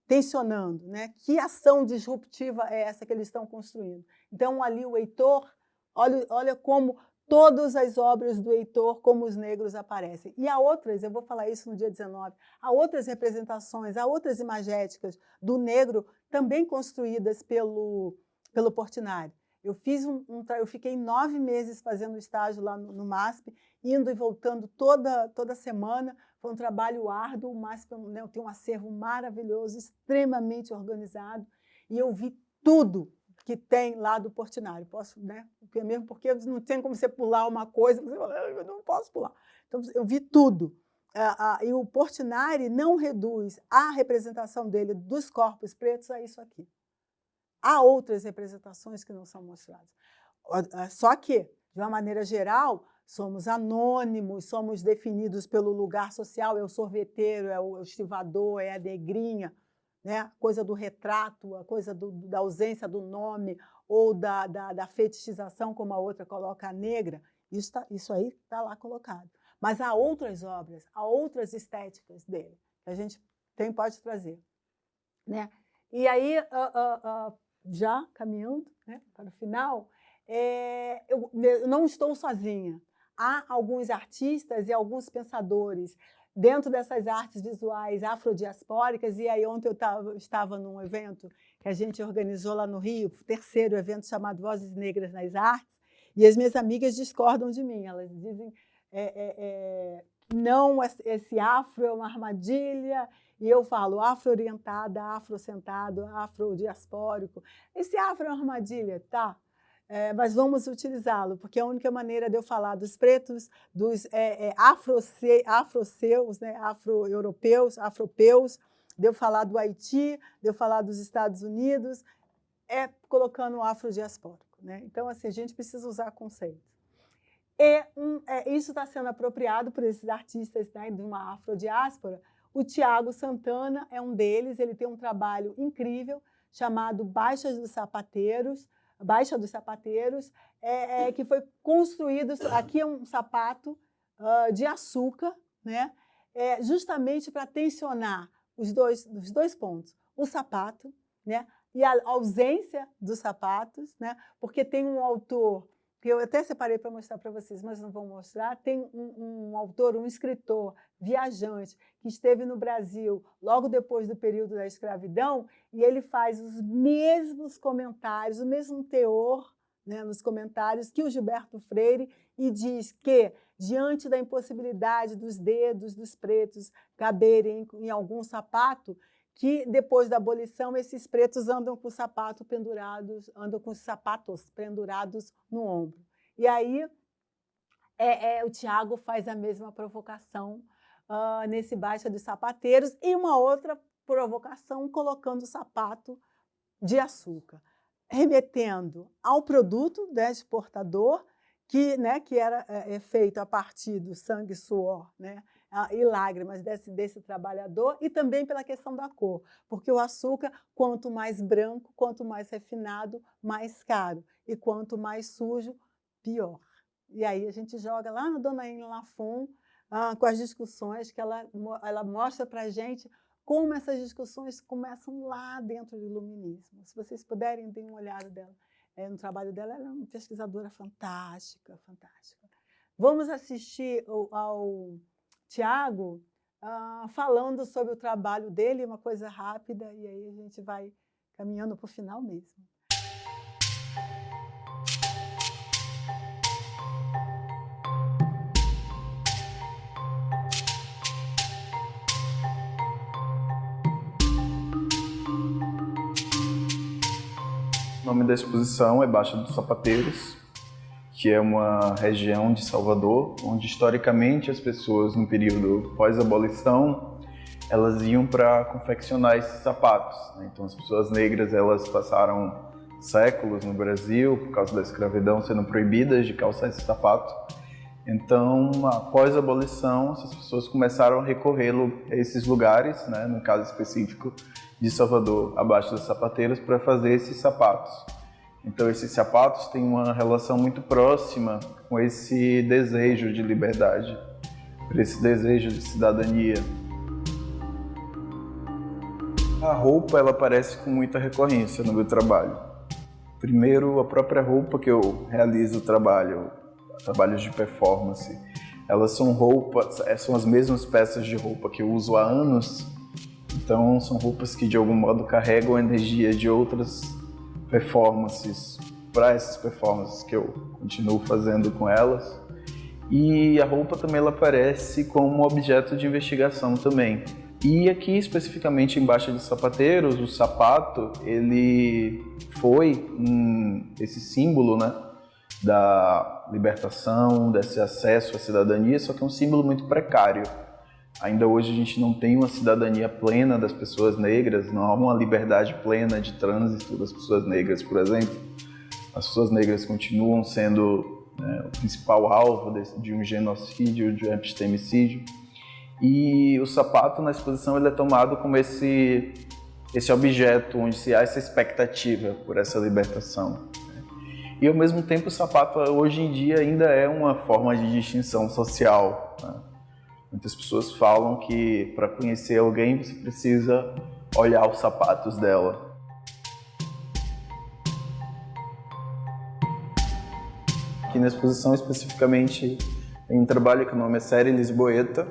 tensionando, né? Que ação disruptiva é essa que eles estão construindo. Então, ali o Heitor, olha como todas as obras do Heitor, como os negros aparecem. E há outras, eu vou falar isso no dia 19, há outras representações, há outras imagéticas do negro também construídas pelo Portinari. Eu fiquei 9 meses fazendo estágio lá no MASP, indo e voltando toda semana. Foi um trabalho árduo. O MASP, né, tem um acervo maravilhoso, extremamente organizado, e eu vi tudo que tem lá do Portinari. Posso, né? Mesmo porque não tem como você pular uma coisa, você fala, eu não posso pular. Então, eu vi tudo. E o Portinari não reduz a representação dele dos corpos pretos a isso aqui. Há outras representações que não são mostradas. Só que, de uma maneira geral, somos anônimos, somos definidos pelo lugar social, é o sorveteiro, é o estivador, é a negrinha, né? A coisa do retrato, a coisa da ausência do nome ou da fetichização, como a outra coloca a negra, isso aí está lá colocado. Mas há outras obras, há outras estéticas dele, que a gente pode trazer, né? E aí, já caminhando, né, para o final, eu não estou sozinha. Há alguns artistas e alguns pensadores dentro dessas artes visuais afrodiaspóricas, e aí ontem eu estava num evento que a gente organizou lá no Rio, o 3º evento chamado Vozes Negras nas Artes, e as minhas amigas discordam de mim, elas dizem não, esse afro é uma armadilha, e eu falo afro-orientada, afrocentado, afrodiaspórico. Esse afro é uma armadilha, tá? Mas vamos utilizá-lo, porque é a única maneira de eu falar dos pretos, dos afroceus, né, afro-europeus, afropeus, de eu falar do Haiti, de eu falar dos Estados Unidos, colocando o afrodiaspórico, né? Então, assim, a gente precisa usar conceitos. Isso está sendo apropriado por esses artistas, né, de uma afrodiáspora. O Tiago Santana é um deles, ele tem um trabalho incrível chamado Baixa dos Sapateiros, que foi construído, aqui é um sapato de açúcar, né, justamente para tensionar os dois pontos, o sapato, né, e a ausência dos sapatos, né, porque tem um autor que eu até separei para mostrar para vocês, mas não vou mostrar. Tem um autor, um escritor viajante, que esteve no Brasil logo depois do período da escravidão, e ele faz os mesmos comentários, o mesmo teor, né, nos comentários que o Gilberto Freire, e diz que, diante da impossibilidade dos dedos dos pretos caberem em algum sapato, que depois da abolição esses pretos andam com sapatos pendurados no ombro. E aí o Tiago faz a mesma provocação nesse Baixa dos Sapateiros, e uma outra provocação colocando o sapato de açúcar, remetendo ao produto, né, exportador, que era feito a partir do sangue, suor, né, e lágrimas desse trabalhador, e também pela questão da cor, porque o açúcar, quanto mais branco, quanto mais refinado, mais caro, e quanto mais sujo, pior. E aí a gente joga lá no Dona Ina Lafon, com as discussões que ela mostra para a gente como essas discussões começam lá dentro do iluminismo. Se vocês puderem, deem uma olhada dela. No trabalho dela, ela é uma pesquisadora fantástica, fantástica. Vamos assistir ao Tiago falando sobre o trabalho dele, uma coisa rápida, e aí a gente vai caminhando para o final mesmo. O nome da exposição é Baixa dos Sapateiros, que é uma região de Salvador, onde historicamente as pessoas, no período pós-abolição, elas iam para confeccionar esses sapatos, né? Então as pessoas negras, elas passaram séculos no Brasil, por causa da escravidão, sendo proibidas de calçar esse sapato. Então, após a abolição, essas pessoas começaram a recorrer a esses lugares, né? No caso específico de Salvador, abaixo dos sapateiros, para fazer esses sapatos. Então, esses sapatos têm uma relação muito próxima com esse desejo de liberdade, por esse desejo de cidadania. A roupa, ela aparece com muita recorrência no meu trabalho. Primeiro, a própria roupa que eu realizo trabalhos de performance, elas são roupas, são as mesmas peças de roupa que eu uso há anos. Então, são roupas que, de algum modo, carregam a energia de outras performances para essas performances que eu continuo fazendo com elas. E a roupa também ela aparece como objeto de investigação também. E aqui, especificamente em Baixa dos Sapateiros, o sapato, ele foi esse símbolo, né, da libertação, desse acesso à cidadania, só que é um símbolo muito precário. Ainda hoje a gente não tem uma cidadania plena das pessoas negras, não há uma liberdade plena de trânsito das pessoas negras, por exemplo. As pessoas negras continuam sendo, né, o principal alvo de um genocídio, de um epistemicídio. E o sapato na exposição ele é tomado como esse objeto onde se há essa expectativa por essa libertação. E ao mesmo tempo o sapato hoje em dia ainda é uma forma de distinção social, né? Muitas pessoas falam que para conhecer alguém você precisa olhar os sapatos dela. Aqui na exposição especificamente tem um trabalho que o nome é Série Lisboeta,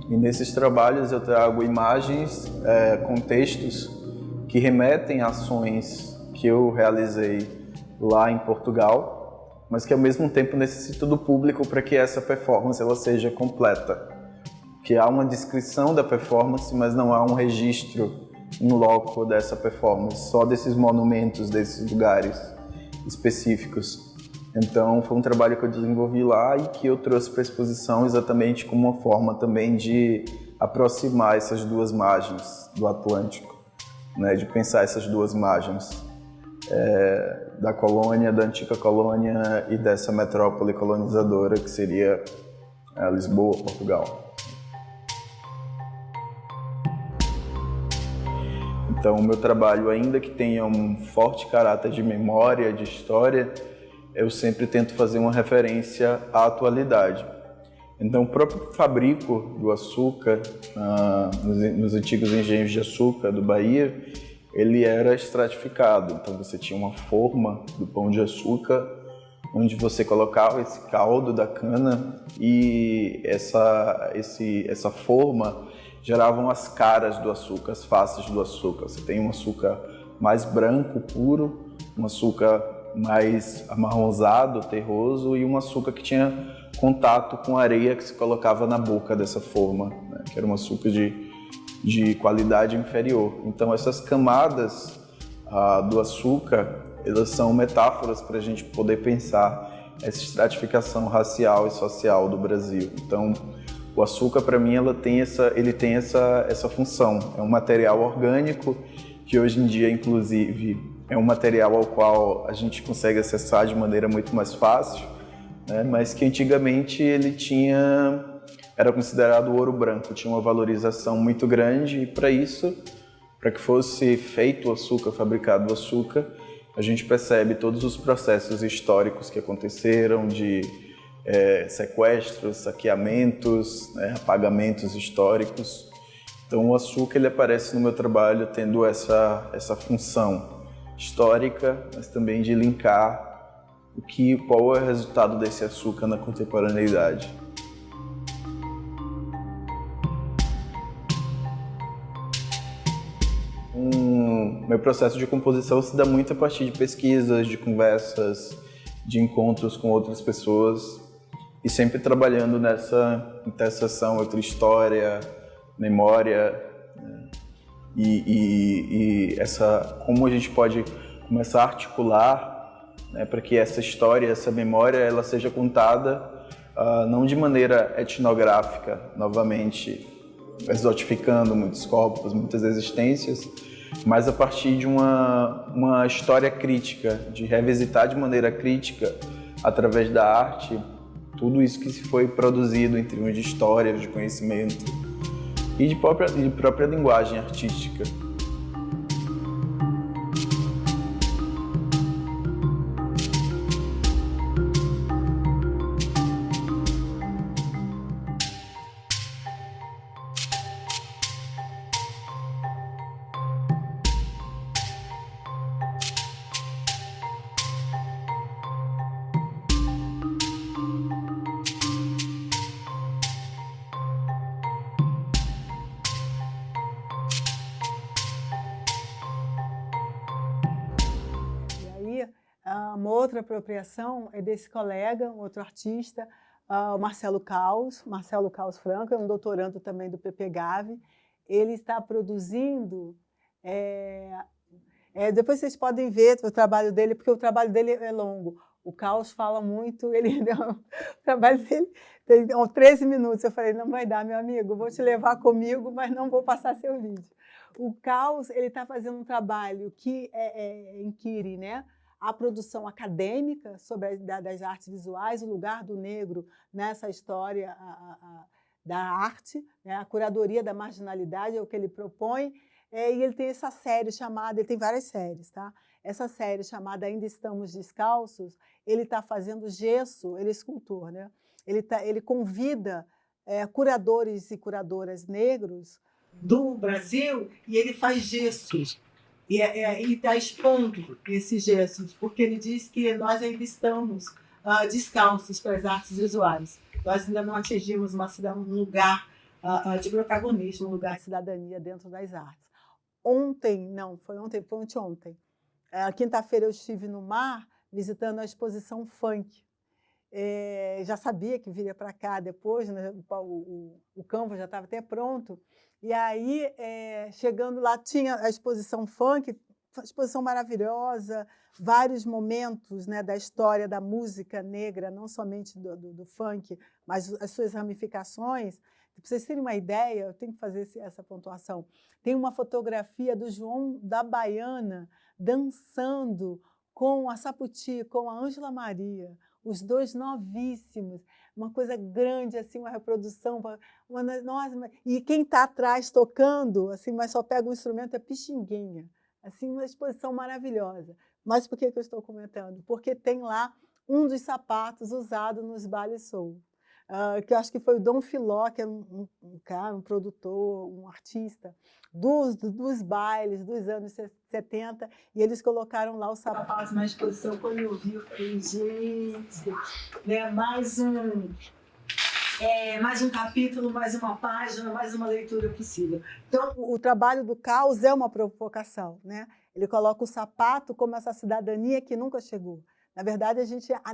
e nesses trabalhos eu trago imagens, contextos que remetem a ações que eu realizei lá em Portugal, mas que ao mesmo tempo necessitam do público para que essa performance ela seja completa. Que há uma descrição da performance, mas não há um registro in loco dessa performance, só desses monumentos, desses lugares específicos. Então foi um trabalho que eu desenvolvi lá e que eu trouxe para a exposição exatamente como uma forma também de aproximar essas duas margens do Atlântico, né? De pensar essas duas margens da colônia, da antiga colônia e dessa metrópole colonizadora que seria Lisboa, Portugal. Então, o meu trabalho, ainda que tenha um forte caráter de memória, de história, eu sempre tento fazer uma referência à atualidade. Então, o próprio fabrico do açúcar, nos antigos engenhos de açúcar do Bahia, ele era estratificado. Então, você tinha uma forma do pão de açúcar onde você colocava esse caldo da cana e essa forma geravam as caras do açúcar, as faces do açúcar. Você tem um açúcar mais branco, puro, um açúcar mais amarronzado, terroso, e um açúcar que tinha contato com areia que se colocava na boca dessa forma, né? Que era um açúcar de qualidade inferior. Então essas camadas do açúcar, elas são metáforas para a gente poder pensar essa estratificação racial e social do Brasil. Então o açúcar, para mim, ele tem essa função. É um material orgânico que hoje em dia, inclusive, é um material ao qual a gente consegue acessar de maneira muito mais fácil, né? Mas que antigamente era considerado ouro branco, tinha uma valorização muito grande, e para isso, para que fosse feito o açúcar, fabricado o açúcar, a gente percebe todos os processos históricos que aconteceram de sequestros, saqueamentos, né, apagamentos históricos. Então o açúcar, ele aparece no meu trabalho tendo essa função histórica, mas também de linkar qual é o resultado desse açúcar na contemporaneidade. Meu processo de composição se dá muito a partir de pesquisas, de conversas, de encontros com outras pessoas, e sempre trabalhando nessa interseção entre história, memória, né? E como a gente pode começar a articular, né, para que essa história, essa memória, ela seja contada não de maneira etnográfica, novamente exotificando muitos corpos, muitas existências, mas a partir de uma história crítica, de revisitar de maneira crítica, através da arte, tudo isso que se foi produzido em termos de história, de conhecimento e de própria linguagem artística. Uma outra apropriação é desse colega, um outro artista, o Marcelo Caos Franco, é um doutorando também do PPGAV. Ele está produzindo, depois vocês podem ver o trabalho dele, porque o trabalho dele é longo. O Caos fala muito, o trabalho dele tem 13 minutos. Eu falei, não vai dar, meu amigo, vou te levar comigo, mas não vou passar seu vídeo. O Caos, ele está fazendo um trabalho que inquire, né, a produção acadêmica sobre das artes visuais, o lugar do negro nessa história da arte, né? A curadoria da marginalidade é o que ele propõe, e ele tem essa série chamada, ele tem várias séries, tá? Essa série chamada Ainda Estamos Descalços, ele está fazendo gesso, ele é escultor, né? Ele convida curadores e curadoras negros do Brasil, e ele faz gessos. E está expondo esses gessos, porque ele diz que nós ainda estamos descalços para as artes visuais. Nós ainda não atingimos um lugar de protagonismo, um lugar de cidadania dentro das artes. Foi anteontem. Quinta-feira eu estive no Mar, visitando a exposição Funk. Já sabia que viria para cá depois, né? O campo já estava até pronto. E aí, chegando lá, tinha a exposição Funk, uma exposição maravilhosa, vários momentos, né, da história da música negra, não somente do funk, mas as suas ramificações. Para vocês terem uma ideia, eu tenho que fazer essa pontuação. Tem uma fotografia do João da Baiana dançando com a Saputi, com a Ângela Maria, os dois novíssimos, uma coisa grande, assim, uma reprodução. Nossa, e quem está atrás tocando, assim, mas só pega um instrumento, é Pixinguinha. Assim, uma exposição maravilhosa. Mas por que eu estou comentando? Porque tem lá um dos sapatos usado nos bailes soul. que eu acho que foi o Dom Filó, que é um cara, um produtor, um artista, dos bailes dos anos 70, e eles colocaram lá o sapato na exposição. Quando eu vi, eu falei, gente, né, mais um capítulo, mais uma página, mais uma leitura possível. Então, o trabalho do Caos é uma provocação, né? Ele coloca o sapato como essa cidadania que nunca chegou. Na verdade,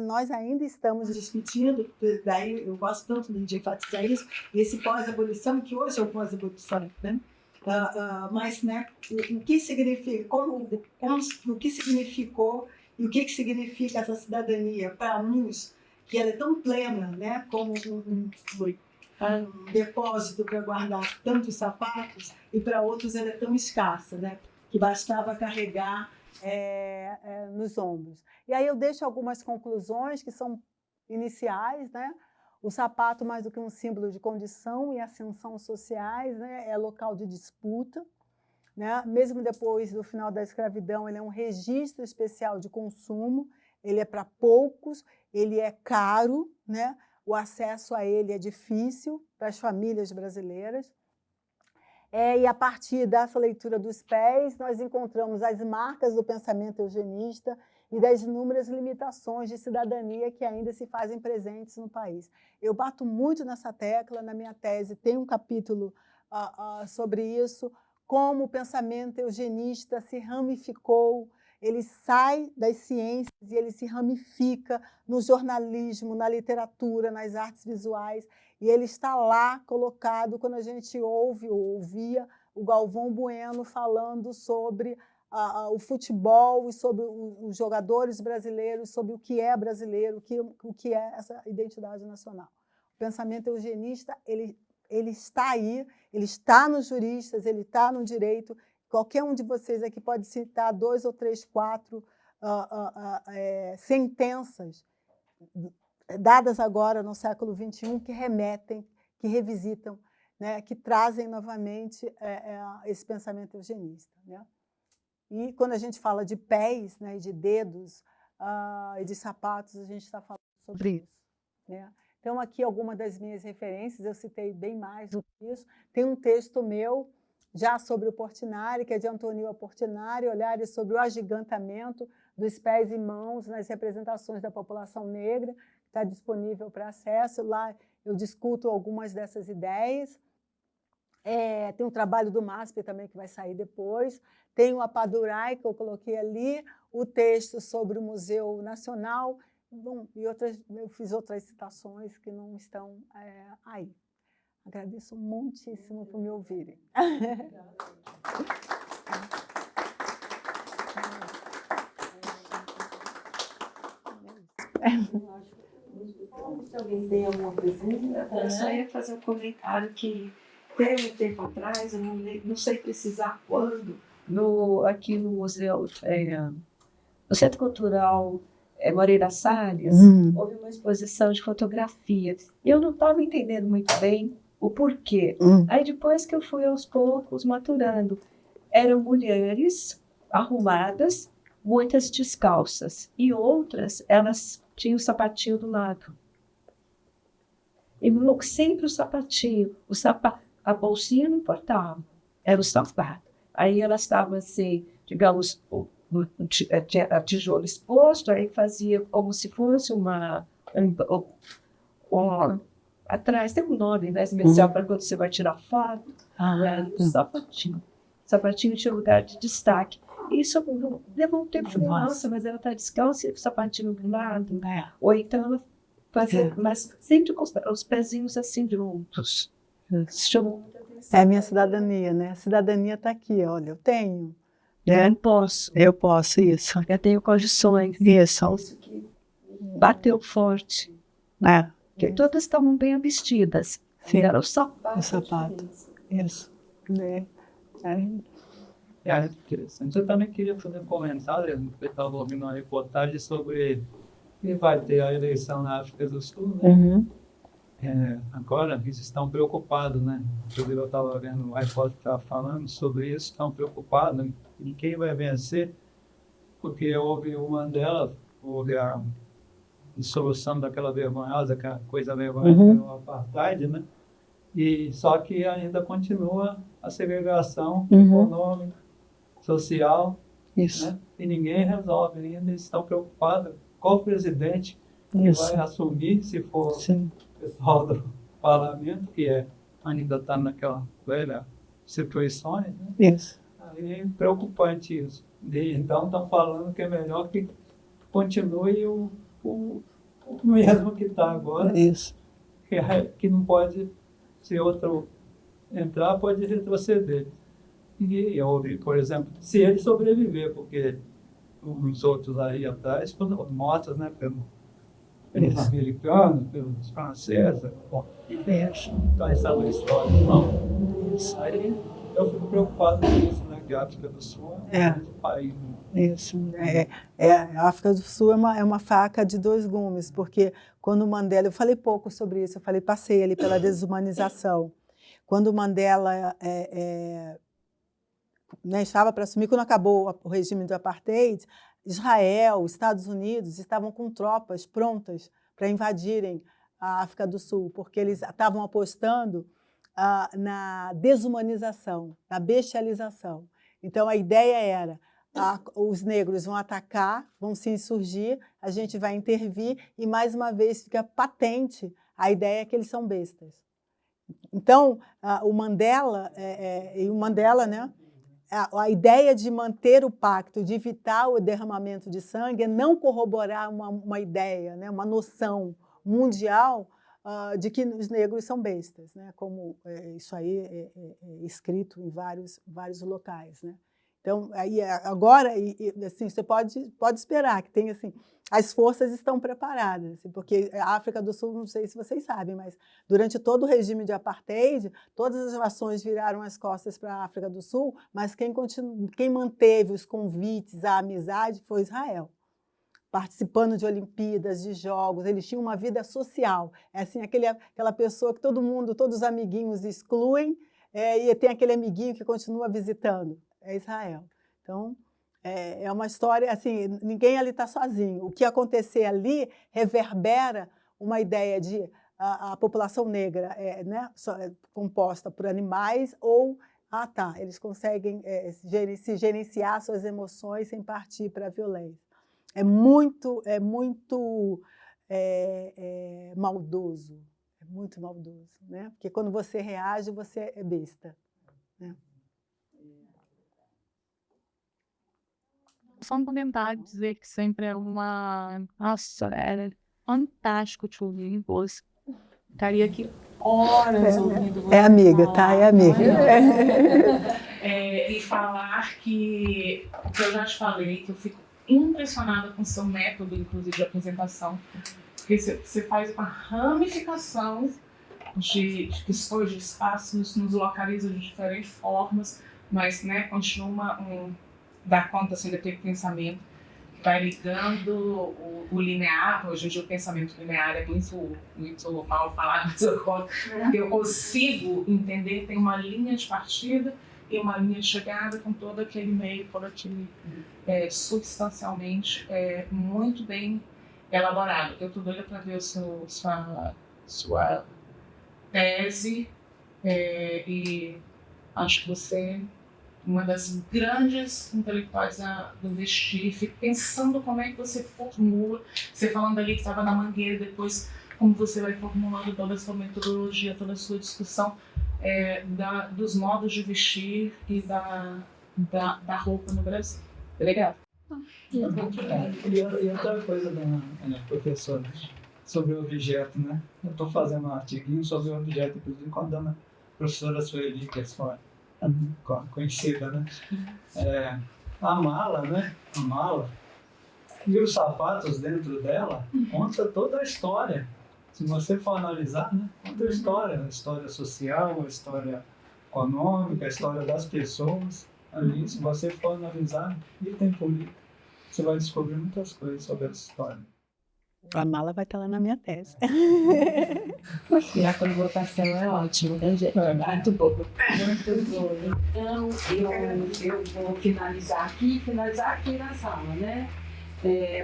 nós ainda estamos discutindo, daí eu gosto tanto de enfatizar isso, esse pós-abolição, que hoje é o pós-abolição, né? Mas, né, o que significa, o que significou e o que significa essa cidadania para uns, que ela é tão plena, né, como um depósito para guardar tantos sapatos, e para outros ela é tão escassa, né, que bastava carregar nos ombros. E aí eu deixo algumas conclusões que são iniciais, né? O sapato, mais do que um símbolo de condição e ascensão sociais, né, é local de disputa, né? Mesmo depois do final da escravidão, ele é um registro especial de consumo, ele é para poucos, ele é caro, né? O acesso a ele é difícil para as famílias brasileiras. E a partir dessa leitura dos pés, nós encontramos as marcas do pensamento eugenista e das inúmeras limitações de cidadania que ainda se fazem presentes no país. Eu bato muito nessa tecla, na minha tese tem um capítulo sobre isso, como o pensamento eugenista se ramificou, ele sai das ciências e ele se ramifica no jornalismo, na literatura, nas artes visuais, e ele está lá colocado quando a gente ouvia o Galvão Bueno falando sobre o futebol e sobre os jogadores brasileiros, sobre o que é brasileiro, o que é essa identidade nacional. O pensamento eugenista, ele está aí, ele está nos juristas, ele está no direito. Qualquer um de vocês aqui pode citar 2 ou 3, 4 sentenças dadas agora no século XXI que remetem, que revisitam, né, que trazem novamente esse pensamento eugenista, né? E quando a gente fala de pés, né, de dedos e de sapatos, a gente está falando sobre isso, né? Então, aqui algumas das minhas referências, eu citei bem mais do que isso. Tem um texto meu já sobre o Portinari, que é de Antonio Portinari, Olhares sobre o agigantamento dos pés e mãos nas representações da população negra, está disponível para acesso. Lá eu discuto algumas dessas ideias. Tem um trabalho do MASP também que vai sair depois. Tem o Apadurai, que eu coloquei ali, o texto sobre o Museu Nacional. Bom, eu fiz outras citações que não estão aí. Agradeço muitíssimo por me ouvirem. Se alguém tem alguma pergunta, eu só ia fazer um comentário que tem um tempo atrás, eu não sei precisar quando, aqui no museu, no Centro Cultural Moreira Salles, houve uma exposição de fotografias. Eu não estava entendendo muito bem o porquê. Aí depois que eu fui aos poucos maturando, eram mulheres arrumadas, muitas descalças, e outras, elas tinham o sapatinho do lado. E sempre o sapatinho, a bolsinha não importava, era o sapato. Aí elas estavam assim, digamos, tinha tijolo exposto, aí fazia como se fosse atrás tem um nome, né, especial para quando você vai tirar foto, era o sapatinho. O sapatinho tinha lugar de destaque. Isso levou um tempo, falei, nossa, mas ela está descalça e o sapatinho do lado. Ou então ela fazia, mas sempre com os pezinhos assim juntos. Chamou muita atenção. É a minha cidadania, né? A cidadania está aqui, olha, eu tenho. Eu posso, isso. Eu tenho condições. Isso que bateu forte. Porque todas estavam bem vestidas. Sim. Era o sapato. O sapato. Isso. É interessante. Eu também queria fazer um comentário, eu estava ouvindo uma reportagem sobre que vai ter a eleição na África do Sul, né? Agora eles estão preocupados, né? Eu estava vendo o repórter que estava falando sobre isso, estão preocupados em quem vai vencer, porque houve o Mandela, houve dissolução daquela vergonhosa, aquela coisa vergonhosa que era o apartheid, né? E só que ainda continua a segregação econômica, social, Isso. né? E ninguém resolve, ainda estão preocupados qual o presidente que Isso. vai assumir, se for Sim. o pessoal do parlamento, que ainda está naquela velha instituições, né? Isso. Aí é preocupante isso. E, então estão falando que é melhor que continue o mesmo que está agora, Isso. que não pode, se outro entrar, pode retroceder. E houve, por exemplo, se ele sobreviver, porque os outros aí atrás foram mortos, né, pelos americanos, pelos franceses. Bom, então essa é uma história. Não. Isso aí eu fico preocupado com isso, né, que a África do Sul é um país. Isso. A África do Sul é uma faca de dois gumes, porque quando o Mandela, eu falei pouco sobre isso, passei ali pela desumanização. Quando o Mandela estava para assumir, quando acabou o regime do apartheid, Israel, Estados Unidos estavam com tropas prontas para invadirem a África do Sul, porque eles estavam apostando na desumanização, na bestialização. Então, a ideia era os negros vão atacar, vão se insurgir, a gente vai intervir e, mais uma vez, fica patente a ideia que eles são bestas. Então, o Mandela, né, a ideia de manter o pacto, de evitar o derramamento de sangue, é não corroborar uma ideia, né, uma noção mundial de que os negros são bestas, né, como isso aí é escrito em vários locais, né. Então, aí, agora, assim, você pode esperar que tem, assim, as forças estão preparadas, assim, porque a África do Sul, não sei se vocês sabem, mas durante todo o regime de apartheid, todas as nações viraram as costas para a África do Sul, mas quem manteve os convites à amizade foi Israel, participando de Olimpíadas, de jogos, eles tinham uma vida social, é assim, aquela pessoa que todos os amiguinhos excluem, e tem aquele amiguinho que continua visitando. É Israel. Então, é uma história, assim, ninguém ali está sozinho. O que acontecer ali reverbera uma ideia de a população negra né, composta por animais ou, eles conseguem se gerenciar suas emoções sem partir para a violência. É muito maldoso, muito maldoso, né? Porque quando você reage, você é besta, né? Só um comentário, dizer que sempre é uma... Nossa, era fantástico te ouvir. Estaria aqui horas ouvindo você. É amiga, falar, tá? É amiga. E falar que eu já te falei, que eu fico impressionada com o seu método, inclusive, de apresentação. Porque você faz uma ramificação de questões de espaços, nos localiza de diferentes formas, mas, né, continua dá conta assim, daquele pensamento, vai ligando o linear. Hoje em dia o pensamento linear é muito mal falado, eu consigo entender, tem uma linha de partida e uma linha de chegada com todo aquele meio, todo aquele substancialmente muito bem elaborado. Eu estou doida para ver sua tese e acho que você uma das grandes intelectuais do vestir, fico pensando como é que você formula, você falando ali que estava na Mangueira, depois como você vai formulando toda a sua metodologia, toda a sua discussão dos modos de vestir e da roupa no Brasil. Obrigada. E outra coisa da professora, sobre o objeto, né? Eu estou fazendo um artiguinho sobre o objeto, inclusive com a dona professora Sueli, que é conhecida, né? A mala, né? A mala e os sapatos dentro dela conta toda a história. Se você for analisar, né? Conta a história social, a história econômica, a história das pessoas. Ali, se você for analisar, item por item, você vai descobrir muitas coisas sobre essa história. A mala vai estar lá na minha tese. E a colocação é ótima, né, gente? Muito bom. Muito bom. Então, eu vou finalizar aqui na sala, né?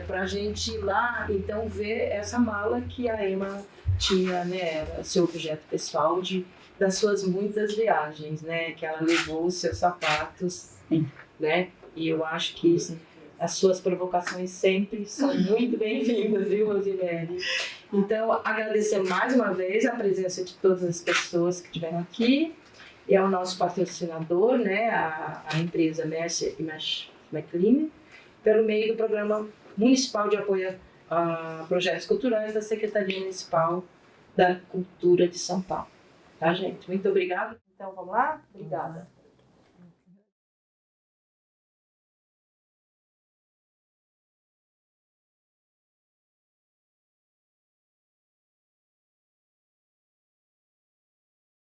para a gente ir lá, então, ver essa mala que a Emma tinha, né, era seu objeto pessoal das suas muitas viagens, né, que ela levou os seus sapatos, né, e eu acho que as suas provocações sempre são muito bem-vindas, viu, Rosimere? Então, agradecer mais uma vez a presença de todas as pessoas que estiveram aqui, e ao nosso patrocinador, né, a empresa Mercer e McLean, pelo meio do Programa Municipal de Apoio a Projetos Culturais da Secretaria Municipal da Cultura de São Paulo. Tá, gente? Muito obrigada. Então, vamos lá? Obrigada.